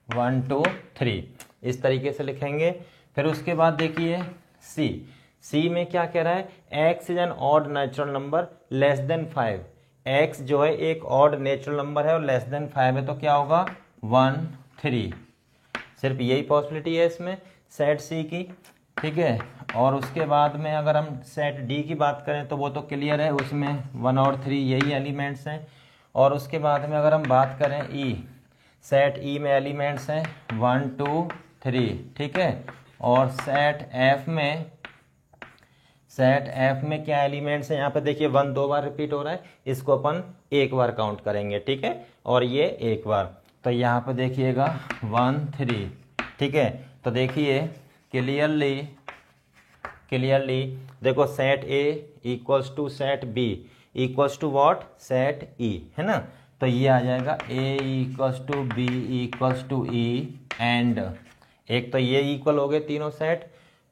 A: 1 2 3 इस तरीके से लिखेंगे। फिर उसके बाद देखिए सी में क्या कह रहा है, x is an odd natural number less than 5। X जो है एक ऑड नेचुरल नंबर है और लेस देन 5 है, तो क्या होगा 1 3, सिर्फ यही पॉसिबिलिटी है इसमें सेट सी की, ठीक है। और उसके बाद में अगर हम सेट डी की बात करें तो वो तो क्लियर है, उसमें 1 और 3 यही एलिमेंट्स हैं। और उसके बाद में अगर हम बात करें ई, सेट ई में एलिमेंट्स हैं 1 2 3, ठीक है। और सेट एफ में क्या एलिमेंट्स हैं, यहाँ पे देखिए 1 2 बार रिपीट हो रहा है, इसको अपन एक बार काउंट करेंगे, ठीक है, और ये एक बार। तो यहाँ पे देखिएगा 1 3, ठीक है। तो देखिए क्लियरली देखो, set A equals to set B equals to what, set E, है ना। तो ये आ जाएगा A equals to B equals to E and, एक तो ये इक्वल हो गए तीनों सेट।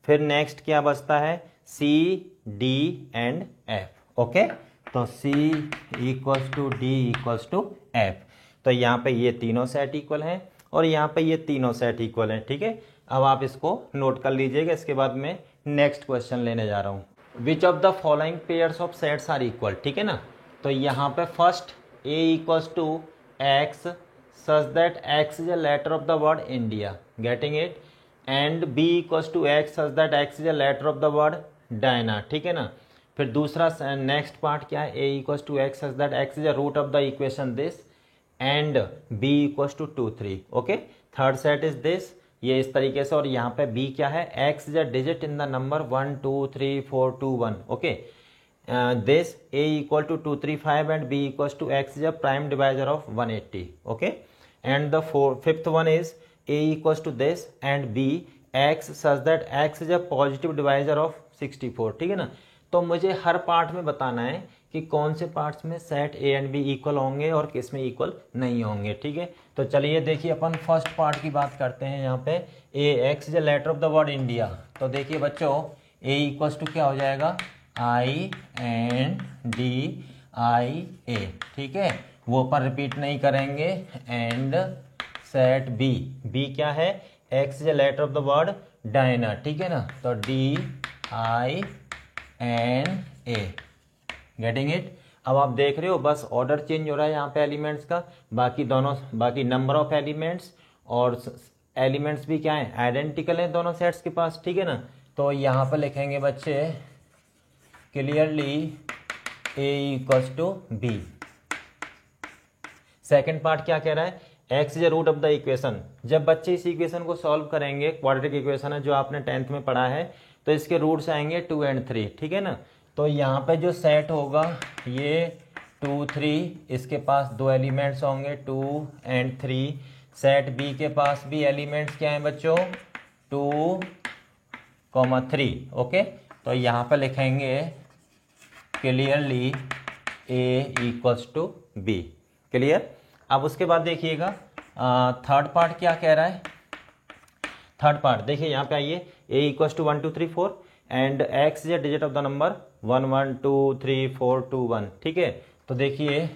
A: फिर नेक्स्ट क्या बचता है, C D and F, okay. तो C equals to D equals to F. तो यहाँ पे ये तीनों सेट इक्वल हैं और यहाँ पे ये तीनों सेट इक्वल हैं, ठीक है। अब आप इसको नोट कर लीजिएगा, इसके बाद में नेक्स्ट क्वेश्चन लेने जा रहा हूँ। Which of the following pairs of sets are equal, ठीक है ना। तो यहाँ पे first A equals to x such that x is a letter of the word India, getting it, and B equals to x such that x is a letter of the word Diana, ठीक है ना। फिर दूसरा नेक्स्ट पार्ट क्या है, A equals to x such that x is a root of the equation this and B equals to 2 3, okay. Third set is this, ये इस तरीके से। और यहाँ पे b क्या है, x is a digit in the number 1 2 3 4 2 1, okay. This a equal to 2 3 5 and b equals to x is a prime divisor of 180, okay. And the fifth one is a equals to this and b x such that x is a positive divisor of 64, ठीक है ना। तो मुझे हर पार्ट में बताना है कि कौन से पार्ट्स में set A and B equal होंगे और किस में इक्वल नहीं होंगे, ठीक है। तो चलिए देखिए अपन फर्स्ट पार्ट की बात करते हैं। यहाँ पे A X is a letter of the word India. तो देखिए बच्चों ए इक्वल्स टू क्या हो जाएगा, आई एन डी आई ए, ठीक है, वो अपन रिपीट नहीं करेंगे। एंड सेट बी, बी क्या है, x is a letter of the word Diana, ठीक है ना। तो D I N A, getting it. अब आप देख रहे हो बस ऑर्डर चेंज हो रहा है यहाँ पे एलिमेंट्स का, बाकी नंबर ऑफ एलिमेंट्स और एलिमेंट्स भी क्या है, आइडेंटिकल है दोनों सेट्स के पास, ठीक है ना। तो यहाँ पे लिखेंगे बच्चे clearly A equals to B. Second part क्या कह रहा है, x is the root of the equation. जब बच्चे इस इक्वेशन को सॉल्व करेंगे, क्वाड्रेटिक इक्वेशन है जो आपने 10th में पढ़ा है, तो इसके रूट्स आएंगे 2 and 3, ठीक है ना। तो यहाँ पे जो सेट होगा ये 2 3, इसके पास 2 एलिमेंट्स होंगे 2 and 3। सेट बी के पास भी एलिमेंट्स क्या हैं बच्चों, 2, 3, ओके। तो यहाँ पे लिखेंगे clearly A equals to B, clear. अब उसके बाद देखिएगा थर्ड पार्ट क्या कह रहा है। थर्ड पार्ट देखिए यहाँ पे आइए, A equals to 1 2 3 4 and X is a digit of the number 1 1 2 3 4 2 1, ठीक है। तो देखिए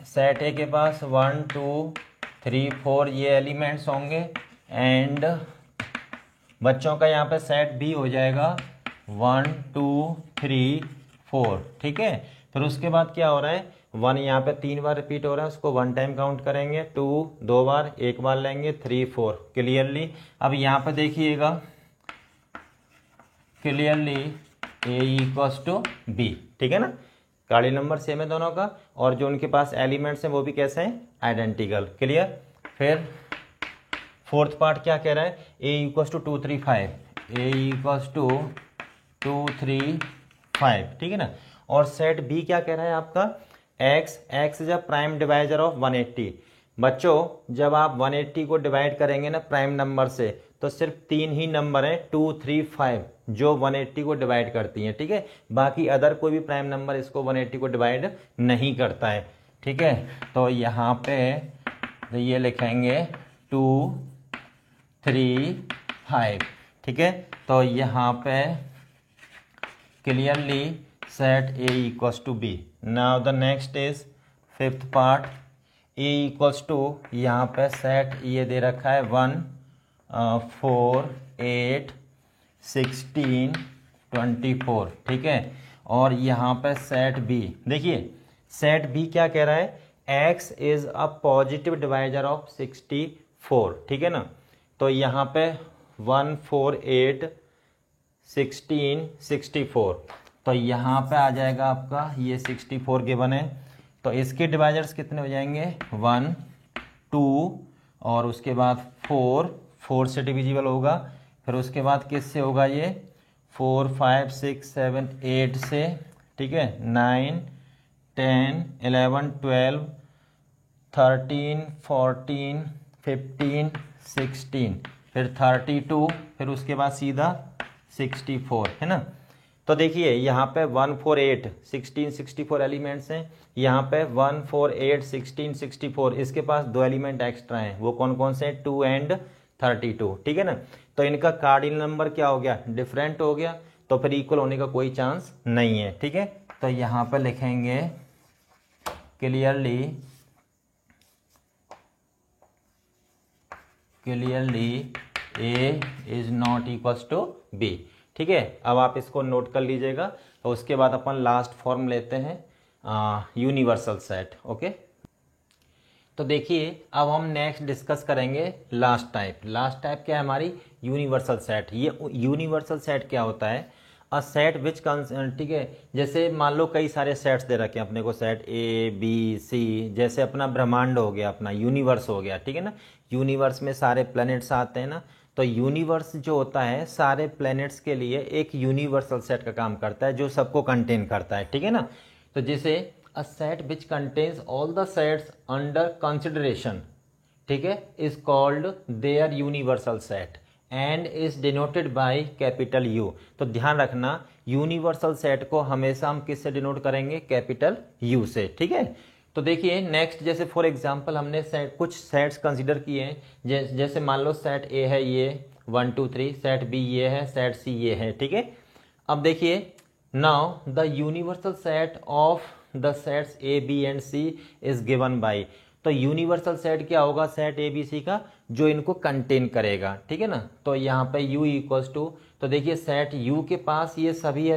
A: सेट ए के पास 1 2 3 4 ये एलिमेंट्स होंगे एंड बच्चों का यहाँ पे सेट बी हो जाएगा 1 2 3 4, ठीक है। फिर उसके बाद क्या हो रहा है, 1 यहाँ पे 3 बार रिपीट हो रहा है, उसको 1 टाइम काउंट करेंगे, 2 2 बार, 1 बार लेंगे, 3 4 क्लियरली। अब यहाँ पे देखिएगा clearly A equals to B, ठीक है ना। गाड़ी नंबर सेम है दोनों का और जो उनके पास एलिमेंट्स हैं वो भी कैसे हैं, आइडेंटिकल, क्लियर। फिर फोर्थ पार्ट क्या कह रहा है, A equals to 2 3 5, A equals to 2 3 5, ठीक है ना। और सेट बी क्या कह रहा है आपका, x is a prime divisor of 180। बच्चों जब आप 180 को डिवाइड करेंगे ना प्राइम नंबर से, तो सिर्फ 3 ही नंबर हैं 2 3 5 जो 180 को डिवाइड करती हैं, ठीक है। बाकी अदर कोई भी प्राइम नंबर इसको 180 को डिवाइड नहीं करता है, ठीक है। तो यहाँ पे तो ये लिखेंगे 2 3 5, ठीक है। तो यहाँ पे clearly set A equals to B. Now the next is fifth part, A equals to, यहाँ पे सेट ये दे रखा है 1 4 8 16 24, ठीक है। और यहाँ पे सेट बी, देखिए सेट बी क्या कह रहा है, x is a positive divisor of 64, ठीक है ना। तो यहाँ पे 1 4 8 16 64, तो यहाँ पे आ जाएगा आपका ये 64 गिवन है। तो इसके डिवाइजर्स कितने हो जाएंगे, 1 2 और उसके बाद 4 से डिविजिबल होगा। फिर उसके बाद किससे होगा ये, 4 5 6 7 8 से, ठीक है। 9 10 11 12 13 14 15 16, फिर 32, फिर उसके बाद सीधा 64, है ना। तो देखिए यहाँ पे 1 4 8 16 64 एलिमेंट्स हैं, यहाँ पे 1 4 8 16 64, इसके पास 2 एलिमेंट एक्स्ट्रा हैं, वो कौन कौन से हैं, 2 and 32, ठीक है ना। तो इनका कार्डिनल नंबर क्या हो गया, डिफरेंट हो गया, तो फिर इक्वल होने का कोई चांस नहीं है, ठीक है। तो यहाँ पे लिखेंगे clearly A is not equals to B, ठीक है। अब आप इसको नोट कर लीजिएगा। तो उसके बाद अपन लास्ट फॉर्म लेते हैं यूनिवर्सल सेट, ओके। तो देखिए अब हम नेक्स्ट डिस्कस करेंगे लास्ट टाइप। लास्ट टाइप क्या है हमारी, यूनिवर्सल सेट। ये यूनिवर्सल सेट क्या होता है, अ सेट विच, ठीक है। जैसे मान लो कई सारे सेट्स दे रखे हैं अपने को, सेट ए बी सी, जैसे अपना ब्रह्मांड हो गया, अपना यूनिवर्स हो गया, ठीक है ना। यूनिवर्स में सारे प्लैनेट्स आते हैं ना, तो यूनिवर्स जो होता है सारे प्लैनेट्स के लिए एक यूनिवर्सल सेट का काम करता है जो सबको कंटेन करता है, ठीक है ना। तो जैसे a set which contains all the sets under consideration, ठीक है, is called their universal set and is denoted by capital U. तो ध्यान रखना यूनिवर्सल सेट को हमेशा हम किससे डिनोट करेंगे, कैपिटल यू से, ठीक है। तो देखिए नेक्स्ट, जैसे फॉर एग्जांपल हमने कुछ सेट्स कंसीडर किए हैं, जैसे मान लो सेट ए है ये 1 2 3, सेट बी ये है, सेट सी ये है, ठीक है। अब देखिए now the universal set of the sets A B and C is given by. तो यूनिवर्सल सेट क्या होगा, सेट ए बी सी का जो इनको कंटेन करेगा, ठीक है ना। तो यहाँ पे u इक्वल्स टू, तो देखिए सेट u के पास ये सभी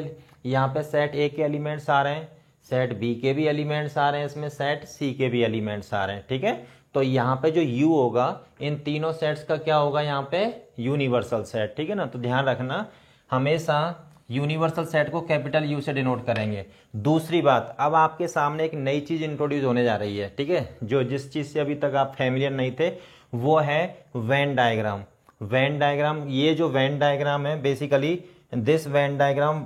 A: यहाँ पे सेट ए के एलिमेंट्स आ रहे हैं, सेट बी के भी एलिमेंट्स आ रहे हैं, इसमें सेट सी के भी एलिमेंट्स आ रहे हैं, ठीक है। तो यहाँ पे जो U होगा इन तीनों सेट्स का क्या होगा, यहाँ पे यूनिवर्सल सेट, ठीक है ना। तो ध्यान रखना हमेशा यूनिवर्सल सेट को कैपिटल U से डिनोट करेंगे। दूसरी बात, अब आपके सामने एक नई चीज इंट्रोड्यूस होने जा रही है, ठीक है, जो जिस चीज से अभी तक आप फैमिलियर नहीं थे, वो है वेन डायग्राम। वेन डायग्राम, ये जो वेन डायग्राम है basically this Venn diagram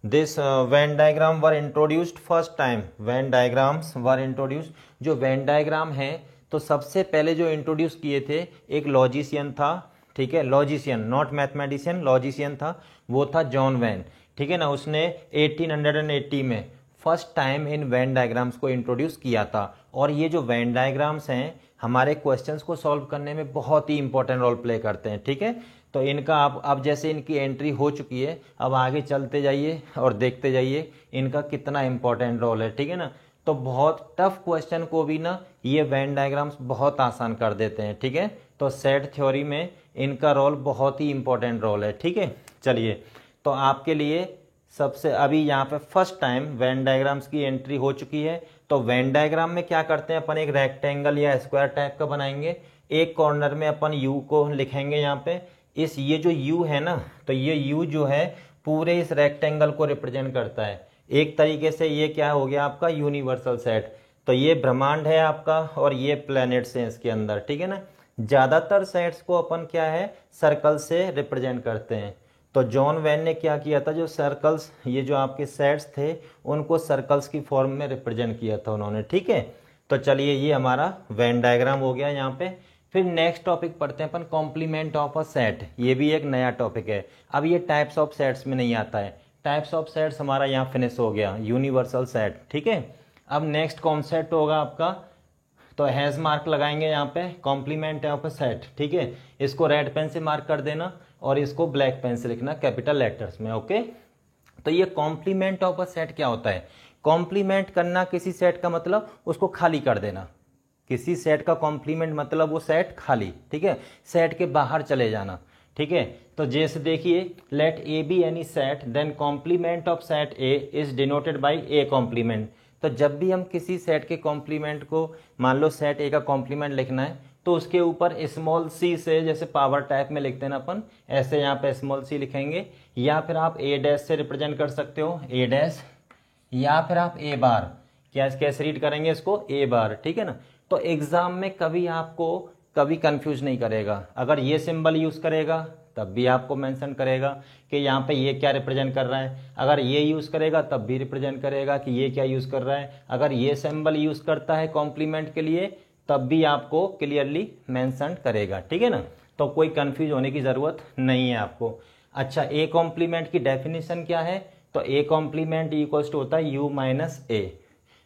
A: Venn diagram were introduced first time, Venn diagrams were introduced. जो वेन डायग्राम है तो सबसे पहले जो इंट्रोड्यूस किए थे एक लॉजिशियन था, ठीक है, लॉजिशियन, नॉट मैथमेटिशियन, लॉजिशियन था, वो था जॉन वेन, ठीक है ना। उसने 1880 में first time in Venn diagrams को इंट्रोड्यूस किया था। और ये जो वेन डायग्राम्स हैं हमारे क्वेश्चंस को सॉल्व करने में बहुत ही इंपॉर्टेंट रोल प्ले करते हैं, ठीक है। तो इनका आप अब जैसे इनकी एंट्री हो चुकी है, अब आगे चलते जाइए और देखते जाइए इनका कितना इंपॉर्टेंट रोल है, ठीक है ना। तो बहुत टफ क्वेश्चन को भी ना ये वेन डायग्राम्स बहुत आसान कर देते हैं, ठीक है। तो सेट थ्योरी में इनका रोल बहुत ही इंपॉर्टेंट रोल है, ठीक है। चलिए, तो आपके लिए सबसे अभी यहाँ पे फर्स्ट टाइम वेन डायग्राम्स की एंट्री हो चुकी है। तो वेन डायग्राम में क्या करते हैं अपन, एक रेक्टेंगल या स्क्वायर टाइप का बनाएंगे, एक कॉर्नर में अपन यू को लिखेंगे यहाँ पे। इस ये जो यू है ना, तो ये यू जो है पूरे इस रेक्टेंगल को रिप्रेजेंट करता है। एक तरीके से ये क्या हो गया आपका यूनिवर्सल सेट। तो ये ब्रह्मांड है आपका और ये प्लैनेट्स हैं इसके अंदर, ठीक है ना। ज्यादातर सेट्स को अपन क्या है सर्कल से रिप्रेजेंट करते हैं। तो जॉन वेन ने क्या किया था, जो सर्कल्स, ये जो आपके सेट्स थे उनको सर्कल्स की फॉर्म में रिप्रेजेंट किया था उन्होंने, ठीक है। तो चलिए, ये हमारा वेन डायग्राम हो गया यहाँ पे। फिर नेक्स्ट टॉपिक पढ़ते हैं अपन, कॉम्प्लीमेंट ऑफ अ सेट। ये भी एक नया टॉपिक है। अब ये टाइप्स ऑफ सेट्स में नहीं आता है, टाइप्स ऑफ सेट्स हमारा यहाँ फिनिश हो गया, यूनिवर्सल सेट, ठीक है। अब नेक्स्ट कॉन्सेप्ट होगा आपका, तो हैज मार्क लगाएंगे यहाँ पे, कॉम्प्लीमेंट ऑफ अ सेट, ठीक है। इसको रेड पेन से मार्क कर देना और इसको ब्लैक पेन से लिखना कैपिटल लेटर्स में, ओके। तो ये कॉम्प्लीमेंट ऑफ अ सेट क्या होता है, कॉम्प्लीमेंट करना किसी सेट का मतलब उसको खाली कर देना। किसी सेट का कॉम्प्लीमेंट मतलब वो सेट खाली, ठीक है, सेट के बाहर चले जाना, ठीक है। तो जैसे देखिए, let A be any set then complement of set A is denoted by A complement. तो जब भी हम किसी सेट के कॉम्प्लीमेंट को, मान लो सेट ए का कॉम्प्लीमेंट लिखना है, तो उसके ऊपर स्मॉल सी से, जैसे पावर टाइप में लिखते हैं ना अपन, ऐसे यहाँ पे स्मॉल सी लिखेंगे, या फिर आप ए डैश से रिप्रेजेंट कर सकते हो, ए डैश, या फिर आप ए बार, कैसे रीड करेंगे इसको, ए बार, ठीक है ना। तो एग्जाम में कभी आपको कभी कंफ्यूज नहीं करेगा। अगर ये सिंबल यूज करेगा तब भी आपको मेंशन करेगा कि यहाँ पे ये क्या रिप्रेजेंट कर रहा है, अगर ये यूज करेगा तब भी रिप्रेजेंट करेगा कि ये क्या यूज कर रहा है, अगर ये सिंबल यूज करता है कॉम्प्लीमेंट के लिए तब भी आपको क्लियरली मेंशन करेगा, ठीक है ना। तो कोई कंफ्यूज होने की जरूरत नहीं है आपको। अच्छा, ए कॉम्प्लीमेंट की डेफिनेशन क्या है, तो ए कॉम्प्लीमेंट इक्वल्स टू होता है यू माइनस ए।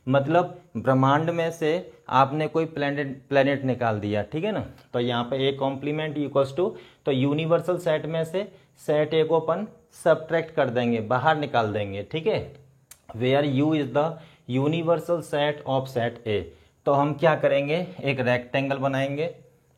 A: मतलब ब्रह्मांड में से आपने कोई प्लेनेट निकाल दिया, ठीक है ना। तो यहाँ पे ए कॉम्प्लीमेंट इक्वल्स टू, तो यूनिवर्सल सेट में से सेट ए को अपन सब्ट्रैक्ट कर देंगे, बाहर निकाल देंगे, ठीक है। Where U is the universal set of set A. तो हम क्या करेंगे, एक रेक्टेंगल बनाएंगे,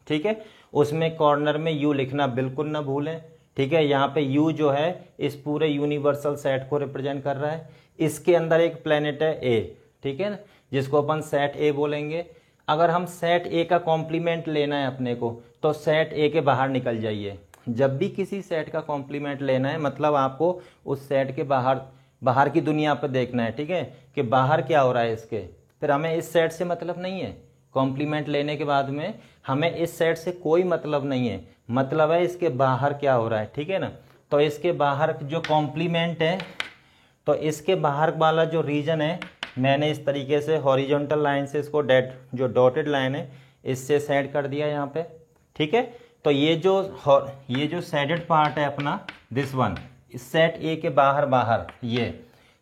A: ठीक है, उसमें कॉर्नर में यू लिखना बिल्कुल ना भूलें, ठीक है। यहाँ पे यू जो है इस पूरे यूनिवर्सल सेट को रिप्रेजेंट कर रहा है। इसके अंदर एक प्लेनेट है ए, ठीक है ना, जिसको अपन सेट ए बोलेंगे। अगर हम सेट ए का कॉम्प्लीमेंट लेना है अपने को, तो सेट ए के बाहर निकल जाइए। जब भी किसी सेट का कॉम्प्लीमेंट लेना है मतलब आपको उस सेट के बाहर की दुनिया पर देखना है, ठीक है, कि बाहर क्या हो रहा है इसके। फिर हमें इस सेट से मतलब नहीं है, कॉम्प्लीमेंट लेने के बाद में हमें इस सेट से कोई मतलब नहीं है, मतलब है इसके बाहर क्या हो रहा है, ठीक है ना। तो इसके बाहर जो कॉम्प्लीमेंट है, तो इसके बाहर वाला जो रीजन है, मैंने इस तरीके से हॉरिजॉन्टल लाइन से इसको जो डॉटेड लाइन है इससे सेट कर दिया यहाँ पे, ठीक है। तो ये जो शेडेड पार्ट है अपना, दिस वन, सेट ए के बाहर ये,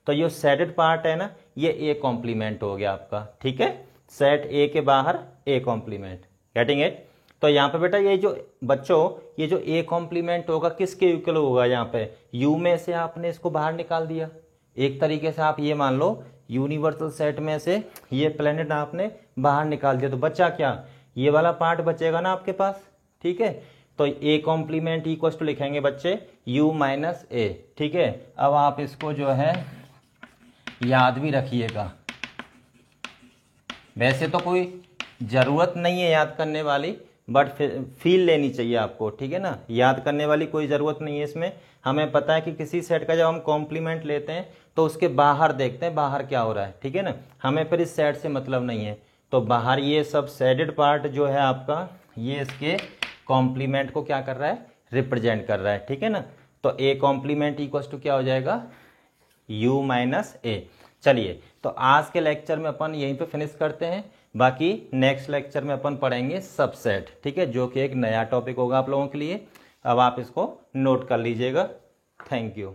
A: तो ये शेडेड पार्ट है ना, ये ए कॉम्प्लीमेंट हो गया आपका, ठीक है। सेट ए के बाहर ए कॉम्प्लीमेंट, गेटिंग इट। तो यहाँ पे बेटा ये जो बच्चों, ये जो ए कॉम्प्लीमेंट होगा किसके इक्वल होगा, यहाँ पे यू में से आपने इसको बाहर निकाल दिया। एक तरीके से आप ये मान लो यूनिवर्सल सेट में से ये प्लेनेट आपने बाहर निकाल दिया, तो बचा क्या, ये वाला पार्ट बचेगा ना आपके पास, ठीक है। तो ए कॉम्प्लीमेंट इक्वल टू लिखेंगे बच्चे u माइनस ए। ठीक है, अब आप इसको जो है याद भी रखिएगा। वैसे तो कोई ज़रूरत नहीं है याद करने वाली, बट फील लेनी चाहिए आपको। ठीक है ना, याद करने वाली कोई ज़रूरत नहीं है इसमें। हमें पता है कि किसी सेट का जब हम कॉम्प्लीमेंट लेते हैं तो उसके बाहर देखते हैं बाहर क्या हो रहा है। ठीक है ना, हमें फिर इस सेट से मतलब नहीं है। तो बाहर ये सब शेडेड पार्ट जो है आपका, ये इसके कॉम्प्लीमेंट को क्या कर रहा है, रिप्रेजेंट कर रहा है। ठीक है ना, तो ए कॉम्प्लीमेंट इक्वल टू क्या हो जाएगा, u माइनस ए। चलिए, तो आज के लेक्चर में अपन यहीं पे फिनिश करते हैं। बाकी नेक्स्ट लेक्चर में अपन पढ़ेंगे सबसेट। ठीक है, जो कि एक नया टॉपिक होगा आप लोगों के लिए। अब आप इसको नोट कर लीजिएगा। Thank you.